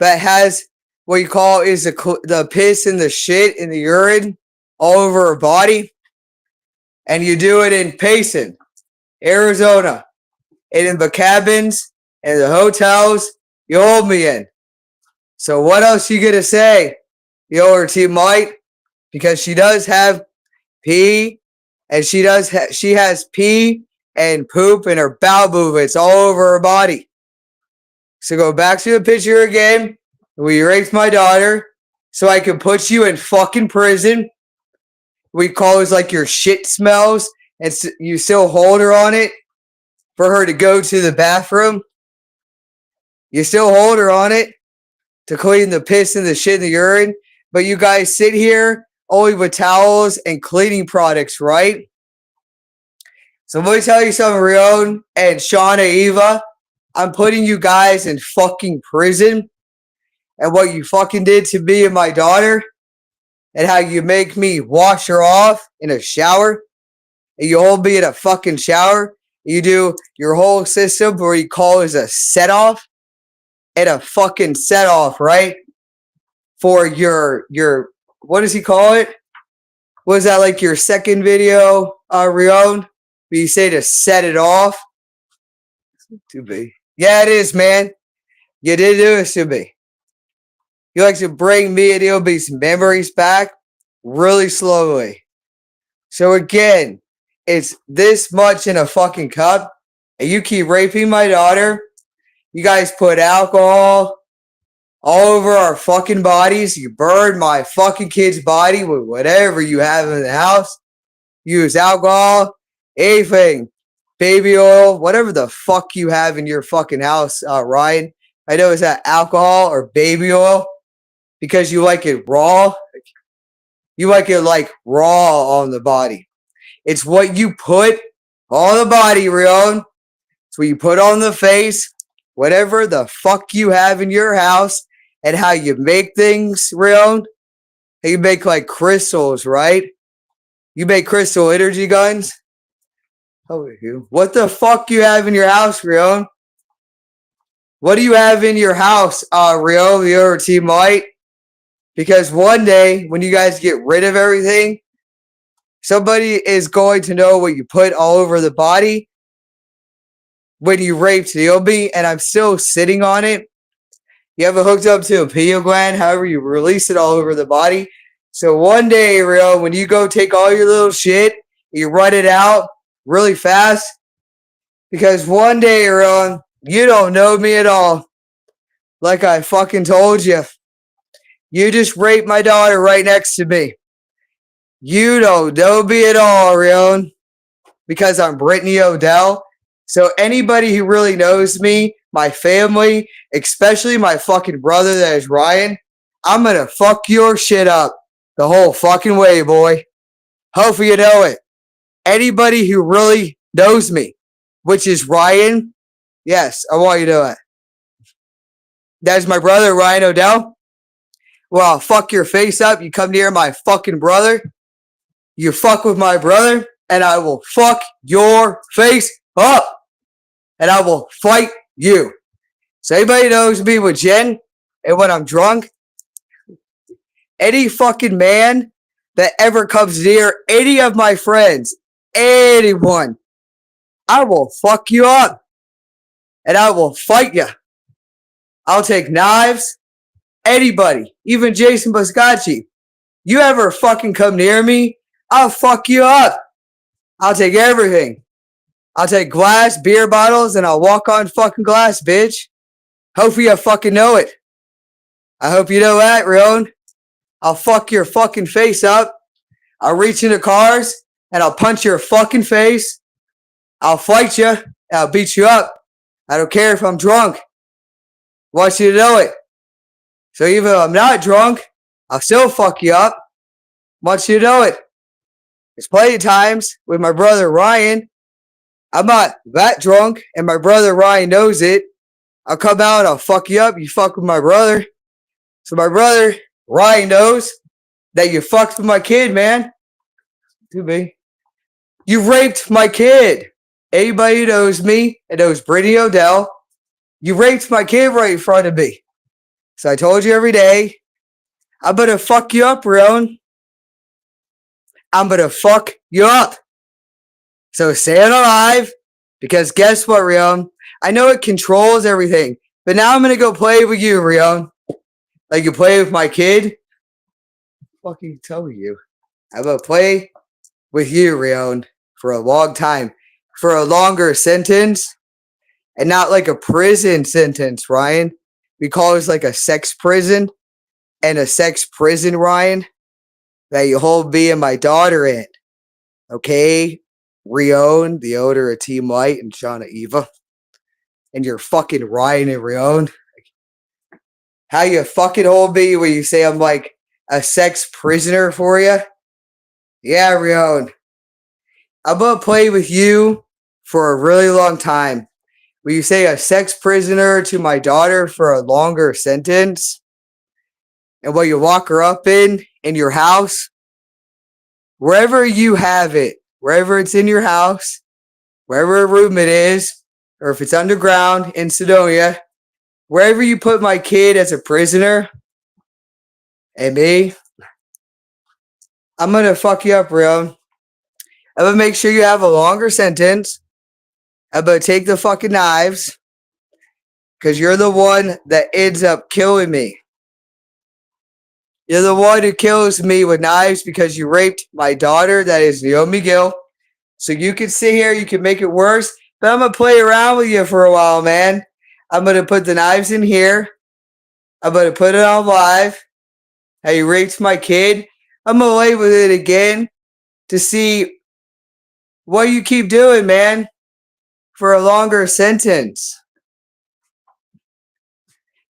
that has what you call is the piss and the shit and the urine all over her body. And you do it in Payson, Arizona, and in the cabins and the hotels you hold me in. So what else you gonna say? The older team might, because she does have pee, and she has pee and poop and her bowel movements all over her body. So go back to the picture again. We raped my daughter, so I can put you in fucking prison. We call it like your shit smells, and you still hold her on it for her to go to the bathroom. You still hold her on it to clean the piss and the shit and the urine, but you guys sit here only with towels and cleaning products, right? So let me tell you something, Rion and Shana Eva. I'm putting you guys in fucking prison. And what you fucking did to me and my daughter, and how you make me wash her off in a shower, and you hold me in a fucking shower. You do your whole system where you call it a set-off, and a fucking set-off, right? For your what does he call it? Was that like your second video, Rion? Where you say to set it off? Too big. Yeah, it is, man. You did do this to me. You like to bring me and Ilby's memories back really slowly. So again, it's this much in a fucking cup, and you keep raping my daughter. You guys put alcohol all over our fucking bodies. You burn my fucking kid's body with whatever you have in the house. Use alcohol, anything, baby oil, whatever the fuck you have in your fucking house, Ryan. I know it's that alcohol or baby oil because you like it raw. You like it like raw on the body. It's what you put on the body, Rion. It's what you put on the face, whatever the fuck you have in your house, and how you make things, Rion. How you make like crystals, right? You make crystal energy guns. Over you. What the fuck you have in your house, Rion? What do you have in your house, Rion, the other team might? Because one day, when you guys get rid of everything, somebody is going to know what you put all over the body when you raped Naomii, and I'm still sitting on it. You have it hooked up to a pineal gland, however, you release it all over the body. So one day, Rion, when you go take all your little shit, you run it out really fast, because one day, Rion, you don't know me at all. Like I fucking told you. You just raped my daughter right next to me. You don't know me at all, Rion, because I'm Brittany Odell. So anybody who really knows me, my family, especially my fucking brother that is Ryan, I'm gonna fuck your shit up the whole fucking way, boy. Hopefully you know it. Anybody who really knows me, which is Ryan, yes, I want you to know it. That's my brother, Ryan Odell. Well, I'll fuck your face up. You come near my fucking brother. You fuck with my brother, and I will fuck your face up. And I will fight you. So anybody knows me with Jen, and when I'm drunk, any fucking man that ever comes near any of my friends, anyone, I will fuck you up. And I will fight you. I'll take knives. Anybody, even Jason Boscacci. You ever fucking come near me, I'll fuck you up. I'll take everything. I'll take glass, beer bottles, and I'll walk on fucking glass, bitch. Hopefully you fucking know it. I hope you know that, Rion. I'll fuck your fucking face up. I'll reach into cars and I'll punch your fucking face. I'll fight you and I'll beat you up. I don't care if I'm drunk. I want you to know it. So even if I'm not drunk, I'll still fuck you up. I want you to know it. There's plenty of times with my brother Ryan. I'm not that drunk and my brother Ryan knows it. I'll come out and I'll fuck you up. You fuck with my brother. So my brother Ryan knows that you fucked with my kid, man. To me. You raped my kid. Anybody who knows me and knows Brittany Odell, you raped my kid right in front of me. So I told you every day, I'm going to fuck you up, Rion. I'm going to fuck you up. So stay alive, because guess what, Rion? I know it controls everything, but now I'm going to go play with you, Rion. Like you play with my kid. Fucking tell you. I'm going to play with you, Rion, for a long time. For a longer sentence. And not like a prison sentence, Ryan. We call this like a sex prison. And a sex prison, Ryan, that you hold me and my daughter in. Okay? Rion, the owner of Team Light, and Shana Eva. And you're fucking Ryan and Rion. How you fucking hold me when you say I'm like a sex prisoner for you? Yeah, Rion. I'm going to play with you for a really long time. Will you say a sex prisoner to my daughter for a longer sentence? And will you lock her up in your house? Wherever you have it, wherever it's in your house, wherever room it is, or if it's underground in Sedonia, wherever you put my kid as a prisoner, and me, I'm going to fuck you up, Rion. I'm going to make sure you have a longer sentence. I'm going to take the fucking knives, because you're the one that ends up killing me. You're the one who kills me with knives because you raped my daughter, that is Naomii Gil. So you can sit here, you can make it worse, but I'm going to play around with you for a while, man. I'm going to put the knives in here. I'm going to put it on live. How you raped my kid. I'm going to lay with it again to see what you keep doing, man, for a longer sentence.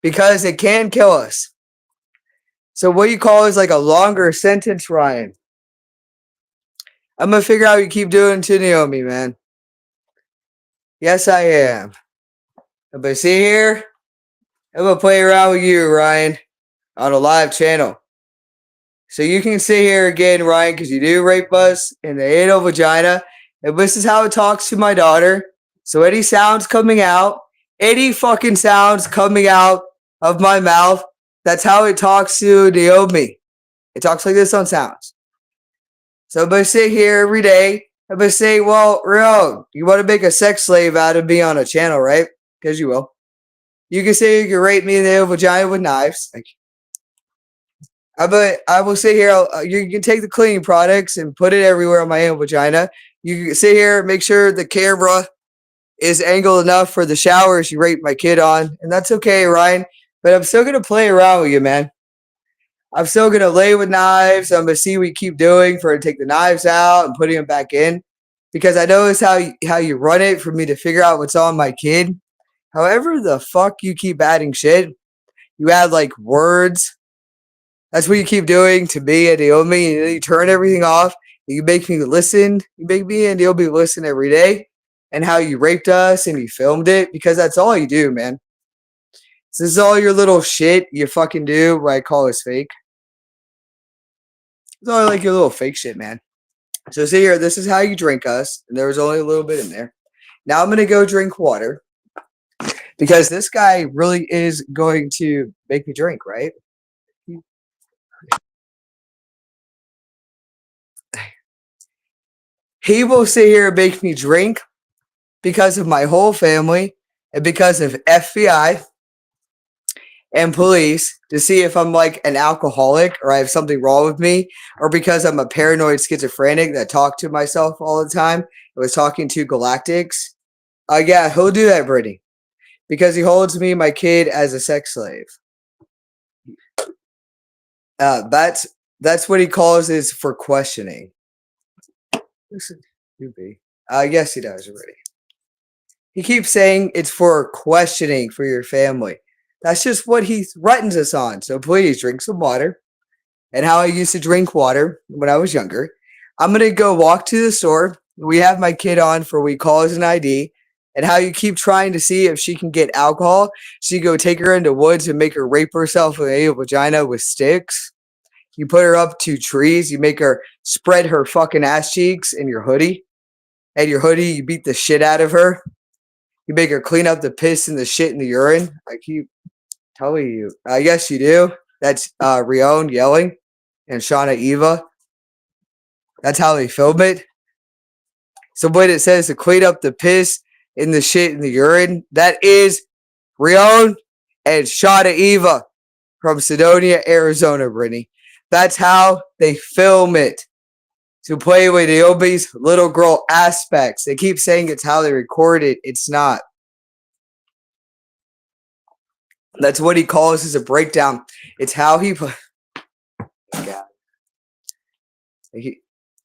Because it can kill us. So what you call is like a longer sentence, Ryan. I'm going to figure out what you keep doing to Naomii, man. Yes, I am. But see here, I'm going to play around with you, Ryan, on a live channel. So you can sit here again, Ryan, because you do rape us in the anal vagina. And this is how it talks to my daughter. So any sounds coming out, any fucking sounds coming out of my mouth, that's how it talks to Naomii. It talks like this on sounds. So I'm going to sit here every day. I'm going to say, well, Rion, you want to make a sex slave out of me on a channel, right? Because you will. You can say you can rape me in the vagina with knives. I will sit here. You can take the cleaning products and put it everywhere on my anal vagina. You can sit here, make sure the camera is angled enough for the showers you raped my kid on. And that's okay, Ryan. But I'm still going to play around with you, man. I'm still going to lay with knives. I'm going to see what you keep doing for to take the knives out and putting them back in. Because I know it's how you run it for me to figure out what's on my kid. However the fuck you keep adding shit. You add like words. That's what you keep doing to me and Naomii. And then you turn everything off. You make me listen. You make me and Naomii listen every day. And how you raped us and you filmed it. Because that's all you do, man. So this is all your little shit you fucking do. What I call is fake. It's all like your little fake shit, man. So see here, this is how you drink us. And there was only a little bit in there. Now I'm going to go drink water. Because this guy really is going to make me drink, right? He will sit here and make me drink because of my whole family and because of FBI and police to see if I'm like an alcoholic or I have something wrong with me, or because I'm a paranoid schizophrenic that talk to myself all the time. I was talking to Galactics. Yeah, he'll do that, Brittany, because he holds me, my kid, as a sex slave. That's what he calls is for questioning. Yes, he does already. He keeps saying it's for questioning for your family. That's just what he threatens us on. So please drink some water. And how I used to drink water when I was younger. I'm going to go walk to the store. We have my kid on for we call as an ID. And how you keep trying to see if she can get alcohol. So you go take her into woods and make her rape herself with a vagina with sticks. You put her up to trees. You make her spread her fucking ass cheeks in your hoodie. And your hoodie, you beat the shit out of her. You make her clean up the piss and the shit and the urine. I keep telling you. Yes, you do. That's Rion yelling and Shana Eva. That's how they film it. So when it says to clean up the piss and the shit and the urine, that is Rion and Shana Eva from Sedona, Arizona, Brittany. That's how they film it. To play with Naomii's little girl aspects. They keep saying it's how they record it. It's not. That's what he calls as a breakdown. It's how he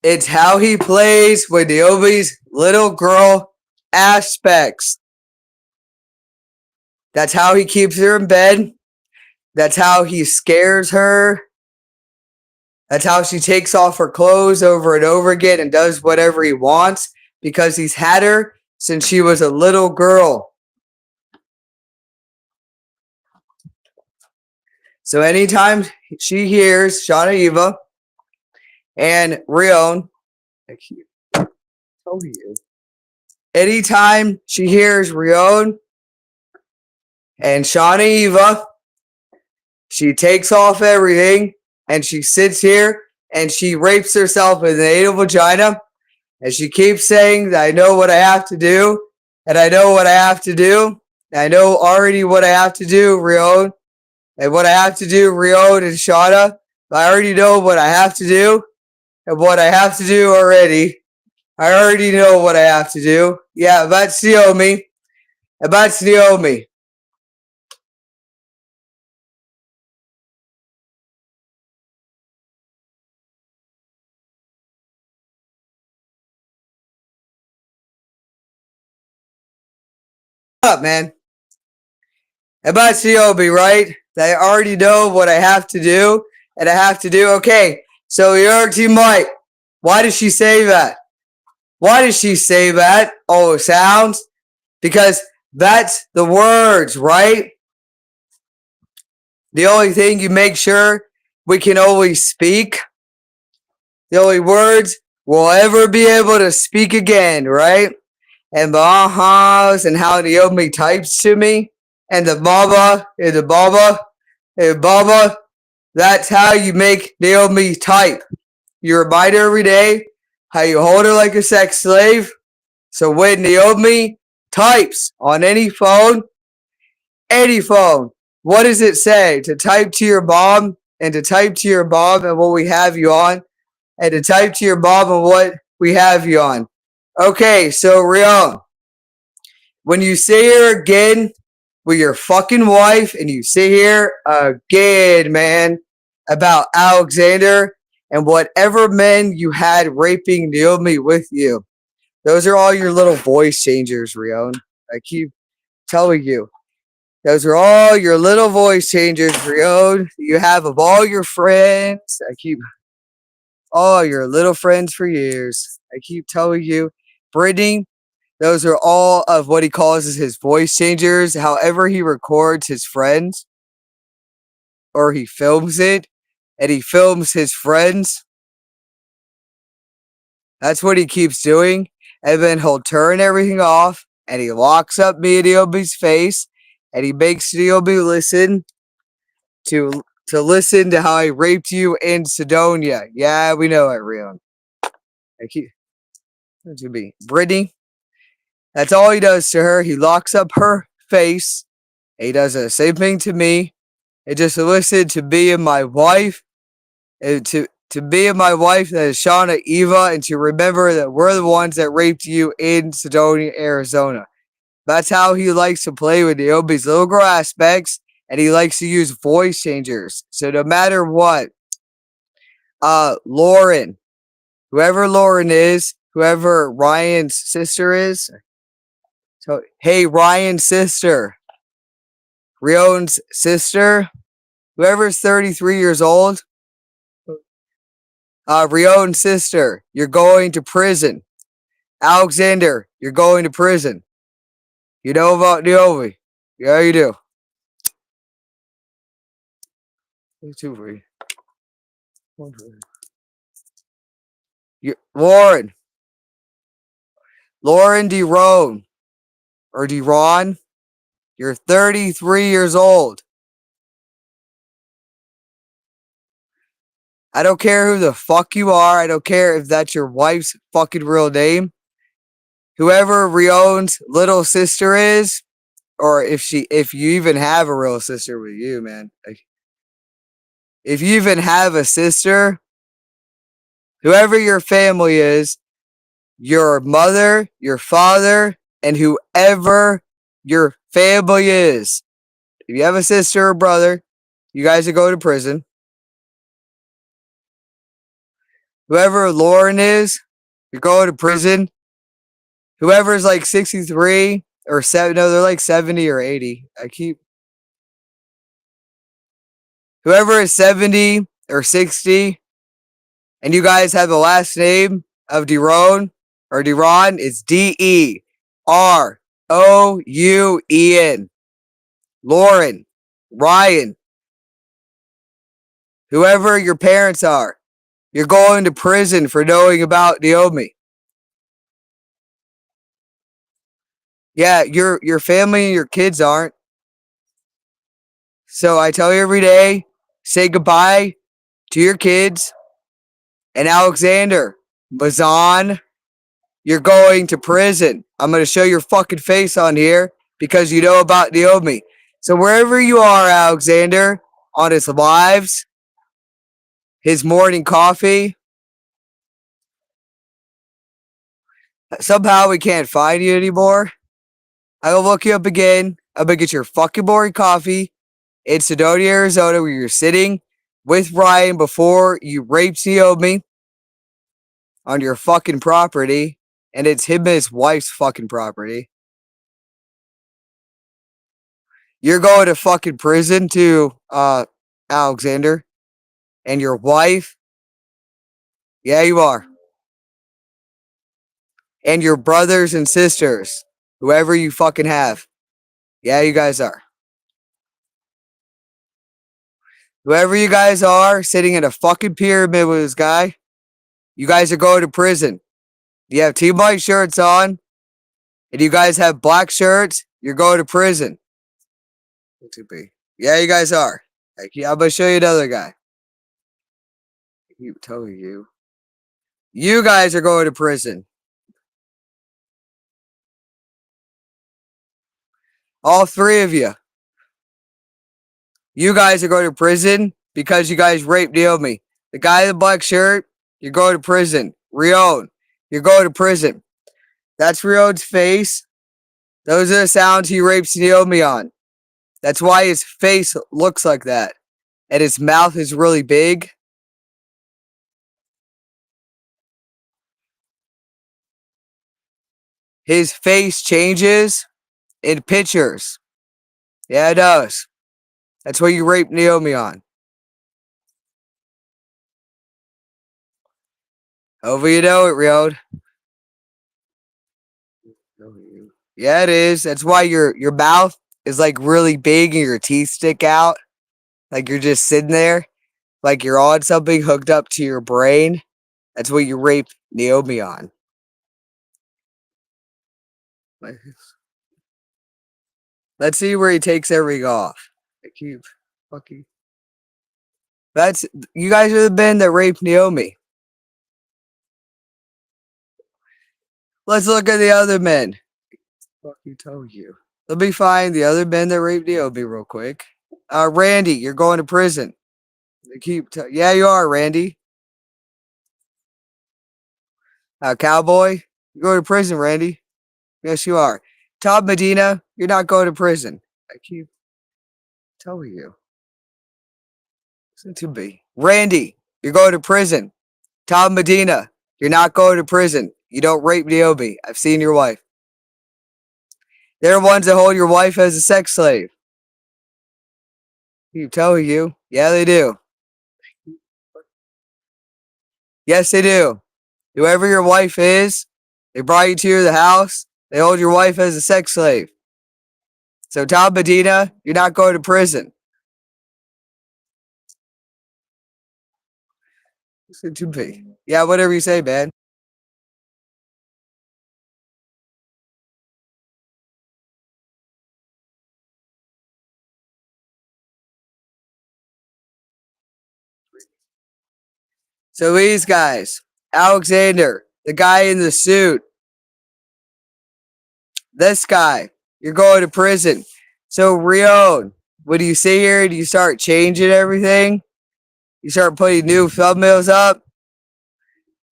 it's how he plays with Naomii's little girl aspects. That's how he keeps her in bed. That's how he scares her. That's how she takes off her clothes over and over again and does whatever he wants because he's had her since she was a little girl. So anytime she hears Shana Eva and Rion, anytime she hears Rion and Shana Eva, she takes off everything and she sits here and she rapes herself with an anal vagina. And she keeps saying that I know what I have to do. And I know what I have to do. And I know already what I have to do, Rion. And what I have to do, Rion and Shana. I already know what I have to do. And what I have to do already. I already know what I have to do. Yeah, that's Naomii. That's Naomii. Up, man. About Naomii, right? I already know what I have to do, and I have to do. Okay, so you're Team White. Why does she say that? Why does she say that? Oh, sounds? Because that's the words, right? The only thing you make sure we can always speak. The only words we'll ever be able to speak again, right? And the ahas and how Naomii types to me. And the baba, and the baba, and baba. That's how you make Naomii type. You remind her every day how you hold her like a sex slave. So when Naomii types on any phone, what does it say? To type to your mom and to type to your mom and what we have you on, and to type to your mom and what we have you on. Okay, so Rion, when you sit here again with your fucking wife and you sit here again, man, about Alexander and whatever men you had raping Naomii with you. Those are all your little voice changers, Rion. I keep telling you. Those are all your little voice changers, Rion. You have of all your friends. I keep all your little friends for years. I keep telling you. Brittany, those are all of what he calls as his voice changers. However he records his friends or he films it and he films his friends. That's what he keeps doing. And then he'll turn everything off and he locks up me in Naomii's face and he makes Naomii listen to listen to how I raped you in Sedona. Yeah, we know it, Rion. I keep to be Brittany. That's all he does to her. He locks up her face. He does the same thing to me. and just listen to me and my wife, and to me and my wife, that is Shana Eva, and to remember that we're the ones that raped you in Sedona, Arizona. That's how he likes to play with Naomii's little girl aspects, and he likes to use voice changers. So no matter what, Lauren, whoever Lauren is, whoever Ryan's sister is, so hey, Ryan's sister, Rion's sister, whoever's 33 years old, Rion's sister, you're going to prison. Alexander, you're going to prison. You know about Naomii. Yeah, you do. Two for you. One for you. Lauren De'Rouen, or De'Rouen, you're 33 years old. I don't care who the fuck you are. I don't care if that's your wife's fucking real name. Whoever Rion's little sister is, or if you even have a real sister with you, man. Like, if you even have a sister, whoever your family is, your mother, your father, and whoever your family is. If you have a sister or brother, you guys are going to prison. Whoever Lauren is, you're going to prison. Whoever's like 63 or 7, no, they're like 70 or 80. Whoever is 70 or 60, and you guys have the last name of De'Rouen or De'Rouen, it's De'Rouen. Lauren, Ryan, whoever your parents are, you're going to prison for knowing about Naomii. Yeah, your family and your kids aren't. So I tell you every day, say goodbye to your kids. And Alexander, Bazan, you're going to prison. I'm going to show your fucking face on here because you know about Naomii. So wherever you are, Alexander, on his lives, his morning coffee, somehow we can't find you anymore. I will look you up again. I'm going to get your fucking morning coffee in Sedona, Arizona, where you're sitting with Ryan before you raped Naomii on your fucking property. And it's him and his wife's fucking property. You're going to fucking prison too, Alexander. And your wife. Yeah, you are. And your brothers and sisters. Whoever you fucking have. Yeah, you guys are. Whoever you guys are sitting in a fucking pyramid with this guy, you guys are going to prison. You have team white shirts on, and you guys have black shirts, you're going to prison. Yeah, you guys are. Like, yeah, I'm going to show you another guy. You tell you. You guys are going to prison. All three of you. You guys are going to prison because you guys raped Naomii. The guy in the black shirt, you're going to prison. Rion, you're going to prison. That's Rion's face. Those are the sounds he rapes Naomii on. That's why his face looks like that. And his mouth is really big. His face changes in pictures. Yeah, it does. That's what you raped Naomii on. Hopefully you know it, Rion. Yeah, it is. That's why your mouth is like really big and your teeth stick out. Like you're just sitting there. Like you're on something hooked up to your brain. That's what you rape Naomii on. Let's see where he takes everything off. I keep fucking. That's you guys are the men that raped Naomii. Let's look at the other men. Fuck you, tell you. Let me find the other men that raped Naomii real quick. Randy, you're going to prison. Yeah, you are, Randy. Cowboy, you go to prison, Randy. Yes, you are. Tom Medina, you're not going to prison. I keep telling you. Listen to me. Randy, you're going to prison. Tom Medina, you're not going to prison. You don't rape Naomii. I've seen your wife. They're the ones that hold your wife as a sex slave. I keep telling you. Yeah, they do. Yes, they do. Whoever your wife is, they brought you to the house. They hold your wife as a sex slave. So, Tom Medina, you're not going to prison. Listen to me. Yeah, whatever you say, man. So these guys, Alexander, the guy in the suit, this guy, you're going to prison. So Rion, when you sit here and you start changing everything, you start putting new thumbnails up.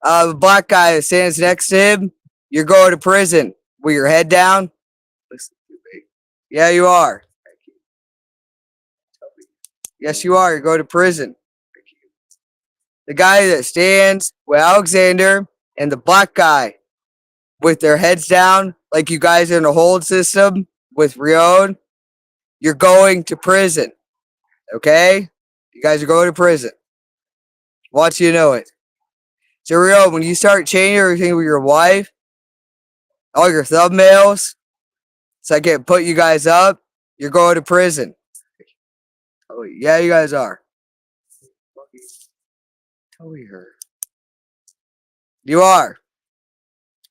The black guy that stands next to him, you're going to prison with your head down. Yeah, you are. Yes, you are. You're going to prison. The guy that stands with Alexander and the black guy with their heads down, like you guys are in a hold system with Rion, you're going to prison. Okay? You guys are going to prison. Once you know it. So, Rion, when you start changing everything with your wife, all your thumbnails, so I can put you guys up, you're going to prison. Oh, yeah, you guys are. Tell her. You are.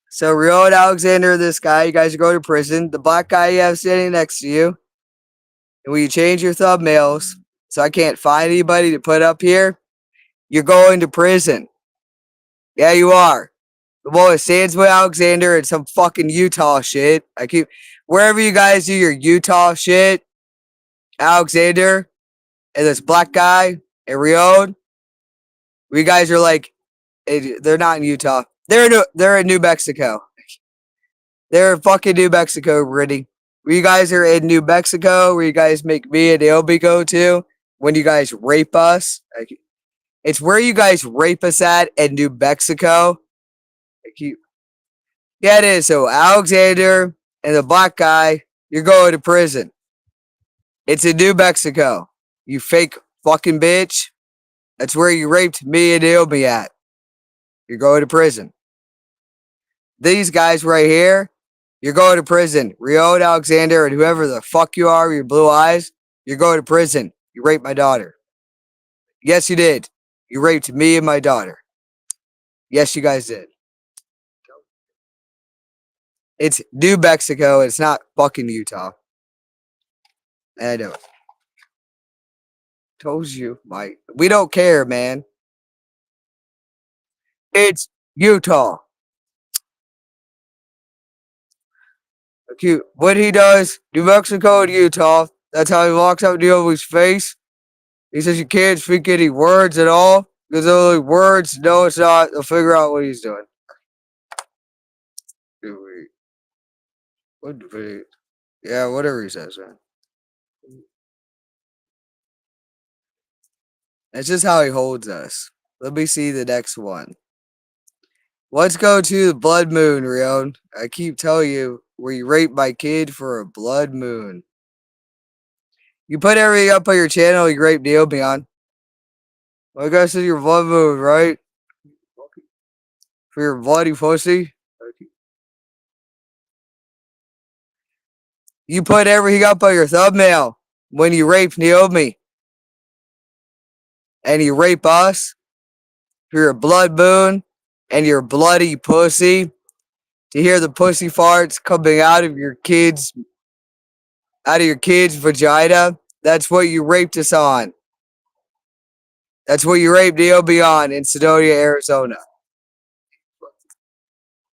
So, Rion Alexander, this guy, you guys are going to prison. The black guy you have standing next to you. And when you change your thumbnails, so I can't find anybody to put up here, you're going to prison. Yeah, you are. The one that stands with Alexander and some fucking Utah shit. Wherever you guys do your Utah shit, Alexander and this black guy and Rion, you guys are like, they're not in Utah. They're in New Mexico. They're in fucking New Mexico, Brittany. Where you guys are in New Mexico, where you guys make me and Naomii go to when you guys rape us. It's where you guys rape us at in New Mexico. Yeah, it is. So Alexander and the black guy, you're going to prison. It's in New Mexico. You fake fucking bitch. That's where you raped me and Naomii at. You're going to prison. These guys right here, you're going to prison. Rion Alexander and whoever the fuck you are with your blue eyes, you're going to prison. You raped my daughter. Yes, you did. You raped me and my daughter. Yes, you guys did. It's New Mexico. It's not fucking Utah. I know. Told you, Mike. We don't care, man. It's Utah. Okay, what he does, New Mexico and Utah, that's how he walks up Naomii's face. He says you can't speak any words at all. Because only words, no, it's not. They'll figure out what he's doing. Yeah, whatever he says, man. That's just how he holds us. Let me see the next one. Let's go to the blood moon, Rion. I keep telling you, where you raped my kid for a blood moon. You put everything up on your channel you raped Naomii on. Like I said, your blood moon, right? For your bloody pussy. You put everything up on your thumbnail when you raped Naomii. And you rape us for your blood moon and your bloody pussy. To hear the pussy farts coming out of your kid's vagina. That's what you raped us on. That's what you raped Naomii on in Sedonia, Arizona.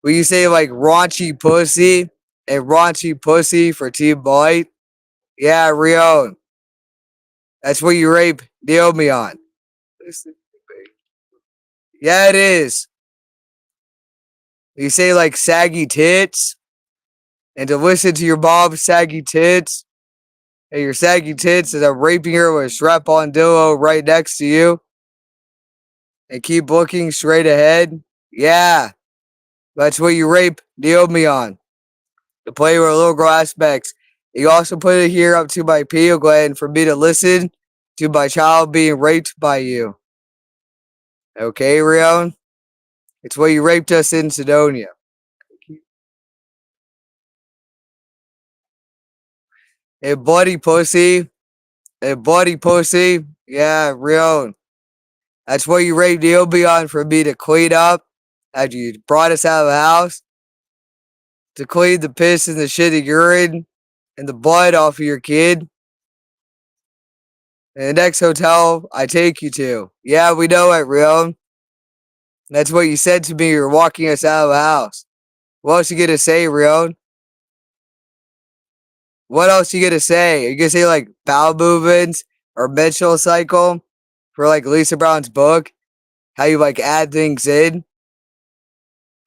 Will you say like raunchy pussy and raunchy pussy for Team Blight? Yeah, Rion. That's what you rape Naomii on. Yeah, it is. You say like saggy tits, and to listen to your mom's saggy tits, and your saggy tits, and I'm raping her with a strap-on dildo right next to you, and keep looking straight ahead. Yeah, that's what you rape Naomii on. To play with little girl aspects. You also put it here up to my pineal gland for me to listen to my child being raped by you. Okay, Rion? It's what you raped us in Sidonia. Hey, bloody pussy. Hey, bloody pussy. Yeah, Rion. That's what you raped Naomii on for me to clean up after you brought us out of the house. To clean the piss and the shit and urine and the blood off of your kid. And the next hotel I take you to. Yeah, we know it, Rion. That's what you said to me. You're walking us out of the house. What else you gonna say, Rion? What else you gonna say? Are you gonna say like bowel movements or menstrual cycle for like Lisa Brown's book? How you like add things in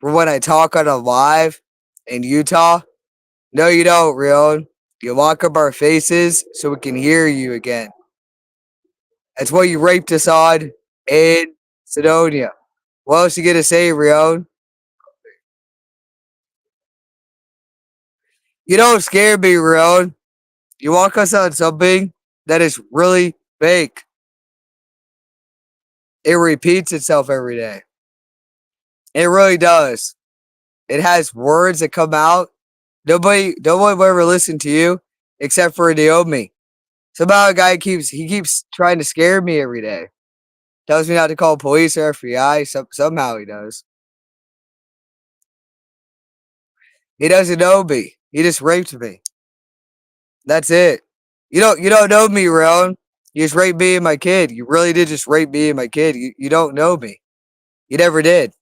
for when I talk on a live in Utah? No, you don't, Rion. You lock up our faces so we can hear you again. That's what you raped us on in Sidonia. What else you gonna say, Rion? You don't scare me, Rion. You walk us on something that is really fake. It repeats itself every day. It really does. It has words that come out. No one will ever listen to you except for Naomii. Somehow a guy keeps trying to scare me every day. Tells me not to call police or FBI. Somehow he does. He doesn't know me. He just raped me. That's it. You don't know me, Rion. You just raped me and my kid. You really did just rape me and my kid. You don't know me. You never did.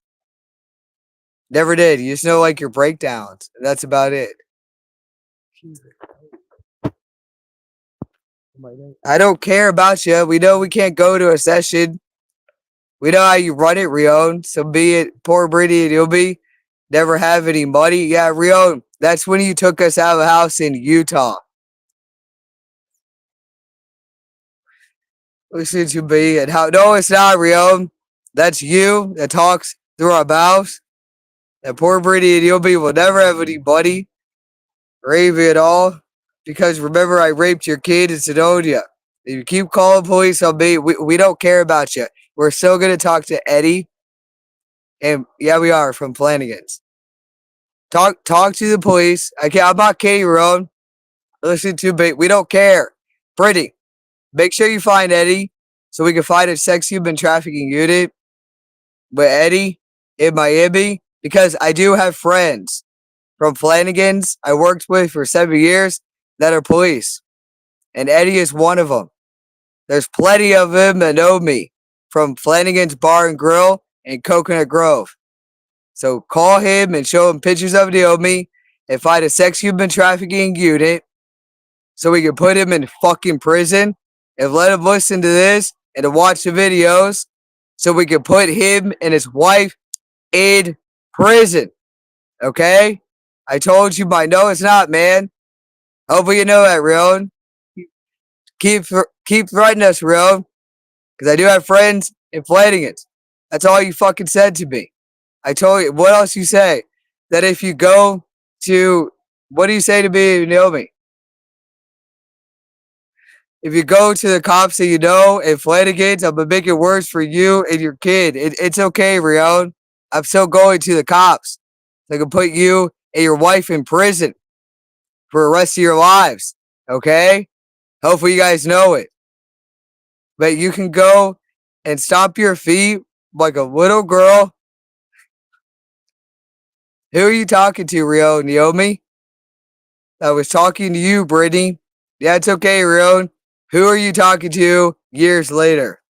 Never did. You just know like your breakdowns. That's about it. I don't care about you. We know we can't go to a session. We know how you run it, Rion. So be it poor Brittany and you'll be never have any money. Yeah, Rion, that's when you took us out of the house in Utah. Listen to me and how no, it's not, Rion. That's you that talks through our mouths. That poor Brittany and you'll be will never have any money or even at all. Because remember I raped your kid in Sidonia. If you keep calling police on me, we don't care about you. We're still gonna talk to Eddie. And yeah, we are from Flanagan's. Talk to the police. I'm not kidding, Ron. Listen to me. We don't care. Brittany, make sure you find Eddie so we can find a sex human trafficking unit with Eddie in Miami because I do have friends from Flanagan's I worked with for 7 years that are police. And Eddie is one of them. There's plenty of them that know me from Flanagan's Bar and Grill in Coconut Grove. So call him and show him pictures of Naomii and find a sex human trafficking unit so we can put him in fucking prison and let him listen to this and to watch the videos so we can put him and his wife in prison. Okay? I told you, but no, it's not, man. Hopefully you know that, Rion. Keep threatening us, Rion. Because I do have friends in Flanagan's. That's all you fucking said to me. I told you. What else you say? That if you go to, what do you say to me, Naomii? If you go to the cops that you know in Flanagan's, I'm going to make it worse for you and your kid. It's okay, Rion. I'm still going to the cops. They can put you and your wife in prison for the rest of your lives. Okay? Hopefully you guys know it. But you can go and stomp your feet like a little girl. Who are you talking to, Rion? Naomii? I was talking to you, Brittany. Yeah, it's okay, Rion. Who are you talking to years later?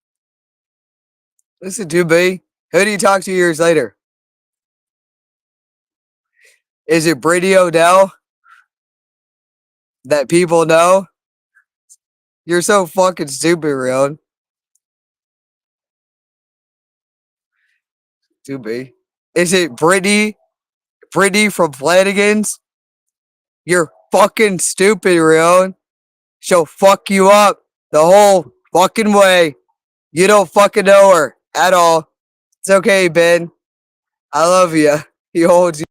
Listen to me. Who do you talk to years later? Is it Brittany Odell that people know? You're so fucking stupid, Rion. Stupid. Is it Brittany? Brittany from Flanagan's? You're fucking stupid, Rion. She'll fuck you up the whole fucking way. You don't fucking know her at all. It's okay, Ben. I love you. He holds you.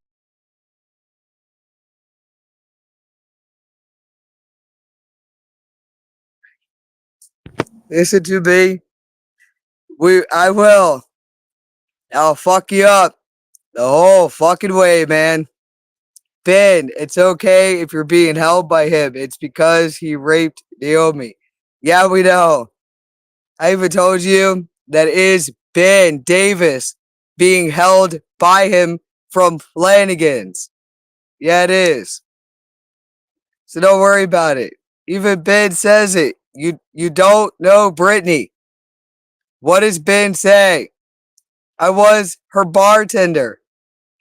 Listen to me. I will. I'll fuck you up the whole fucking way, man. Ben, it's okay if you're being held by him. It's because he raped Naomii. Yeah, we know. I even told you that is Ben Davis being held by him from Flanagan's. Yeah, it is. So don't worry about it. Even Ben says it. You don't know Brittany. What does Ben say? I was her bartender.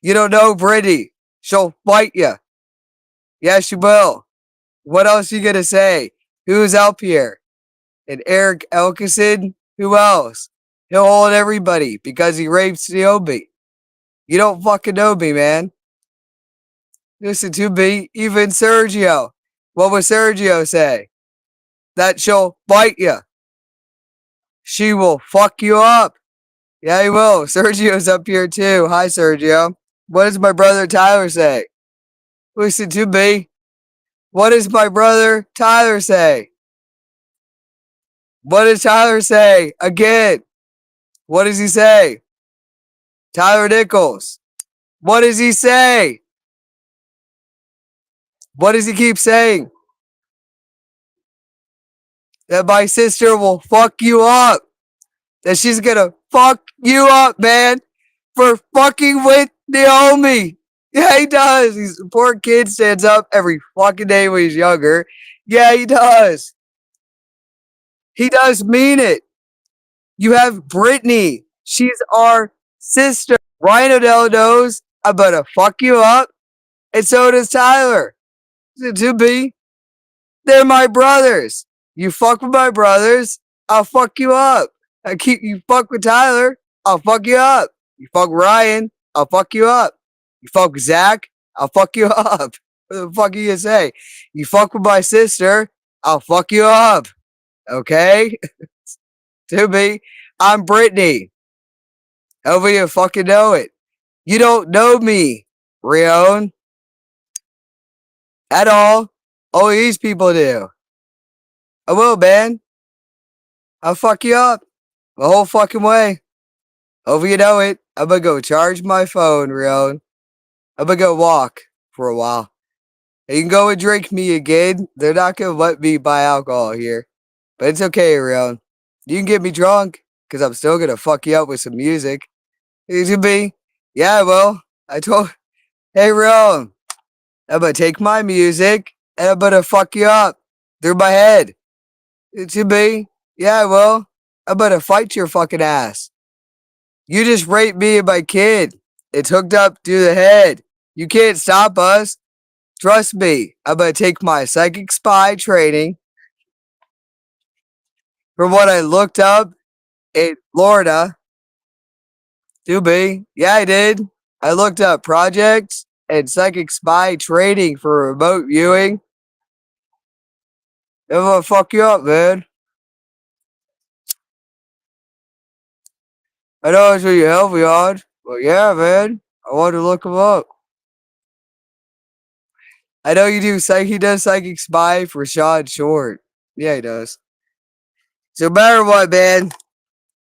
You don't know Brittany. She'll fight you. Yeah, she will. What else you gonna say? Who's up here? And Eric Elkison? Who else? He'll hold everybody because he raped Naomii. You don't fucking know me, man. Listen to me. Even Sergio. What would Sergio say? That she'll fight you. She will fuck you up. Yeah, he will. Sergio's up here too. Hi, Sergio. What does my brother Tyler say? Listen to me. What does my brother Tyler say? What does Tyler say? Again. What does he say? Tyler Nichols. What does he say? What does he keep saying? That my sister will fuck you up. That she's gonna fuck you up, man, for fucking with Naomii. Yeah, he does. He's poor kid stands up every fucking day when he's younger. Yeah, he does. He does mean it. You have Brittany. She's our sister. Ryan Odell knows I'm gonna fuck you up. And so does Tyler. To be. They're my brothers. You fuck with my brothers, I'll fuck you up. You fuck with Tyler, I'll fuck you up. You fuck Ryan, I'll fuck you up. You fuck with Zach, I'll fuck you up. What the fuck are you gonna say? You fuck with my sister, I'll fuck you up. Okay? To me, I'm Brittany. Hopefully you fucking know it. You don't know me, Rion. At all. Only these people do. I will, man. I'll fuck you up the whole fucking way. Hopefully you know it. I'm gonna go charge my phone, Rion. I'm gonna go walk for a while. You can go and drink me again. They're not gonna let me buy alcohol here. But it's okay, Rion. You can get me drunk, because I'm still gonna fuck you up with some music. It should be. Yeah, well, I told hey Rion, I'm gonna take my music and I'm gonna fuck you up through my head. It should be. Yeah, well, I'm gonna fight your fucking ass. You just raped me and my kid. It's hooked up to the head. You can't stop us. Trust me. I'm gonna take my psychic spy training from what I looked up in Florida. To be. Yeah, I did. I looked up projects and psychic spy training for remote viewing. I'm gonna fuck you up, man. I know it's what you help me on. But yeah, man. I want to look him up. I know you do he does psychic spy for Sean Short. Yeah, he does. So no matter what, man,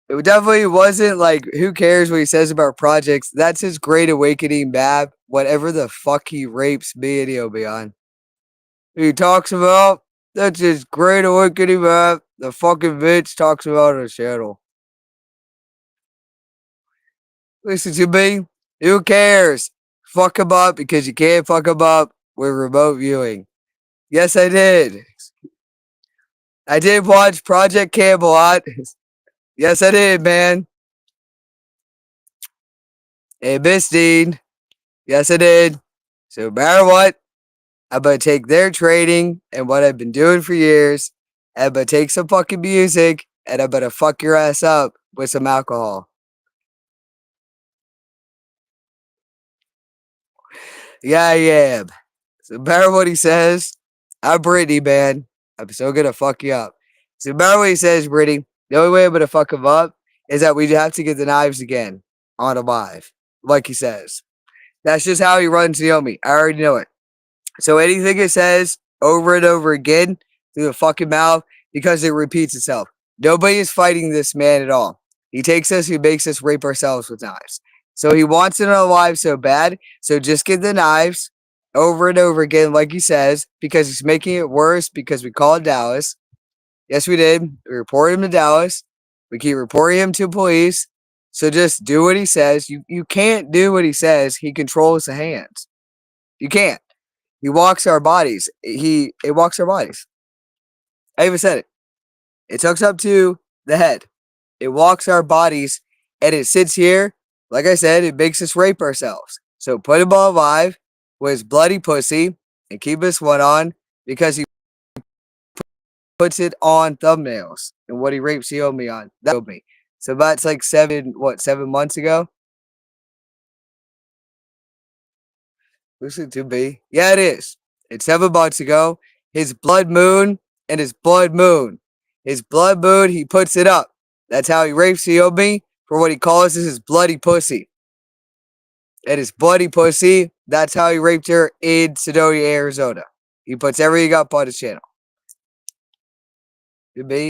it definitely wasn't like who cares what he says about projects. That's his great awakening map. Whatever the fuck he rapes me and he'll be on. He talks about that's his great awakening map. The fucking bitch talks about on his channel. Listen to me. Who cares? Fuck him up because you can't fuck him up with remote viewing. Yes, I did. I did watch Project Camelot. Yes, I did, man. Hey, Miss Dean. Yes, I did. So no matter what, I'm going to take their training and what I've been doing for years, And but take some fucking music and I'm gonna fuck your ass up with some alcohol. Yeah, I am. So remember what he says? I'm Brittany, man. I'm so gonna fuck you up. So remember what he says, Brittany? The only way I'm gonna fuck him up is that we have to get the knives again on a live, like he says. That's just how he runs Naomii. I already know it. So anything it says over and over again through the fucking mouth because it repeats itself. Nobody is fighting this man at all. He takes us, he makes us rape ourselves with knives. So he wants it in our lives so bad. So just get the knives over and over again, like he says, because he's making it worse because we called Dallas. Yes, we did. We reported him to Dallas. We keep reporting him to police. So just do what he says. You can't do what he says. He controls the hands. You can't. He walks our bodies. It walks our bodies. I even said it. It hooks up to the head. It walks our bodies and it sits here. Like I said, it makes us rape ourselves. So put him on live with his bloody pussy and keep this one on because he puts it on thumbnails and what he rapes Naomii on. That killed me. So that's like 7 months ago? Listen to me. Yeah, it is. It's 7 months ago. His blood moon and his blood moon. His blood moon, he puts it up. That's how he rapes Naomii for what he calls his bloody pussy. And his bloody pussy, that's how he raped her in Sedona, Arizona. He puts everything up on his channel. To me.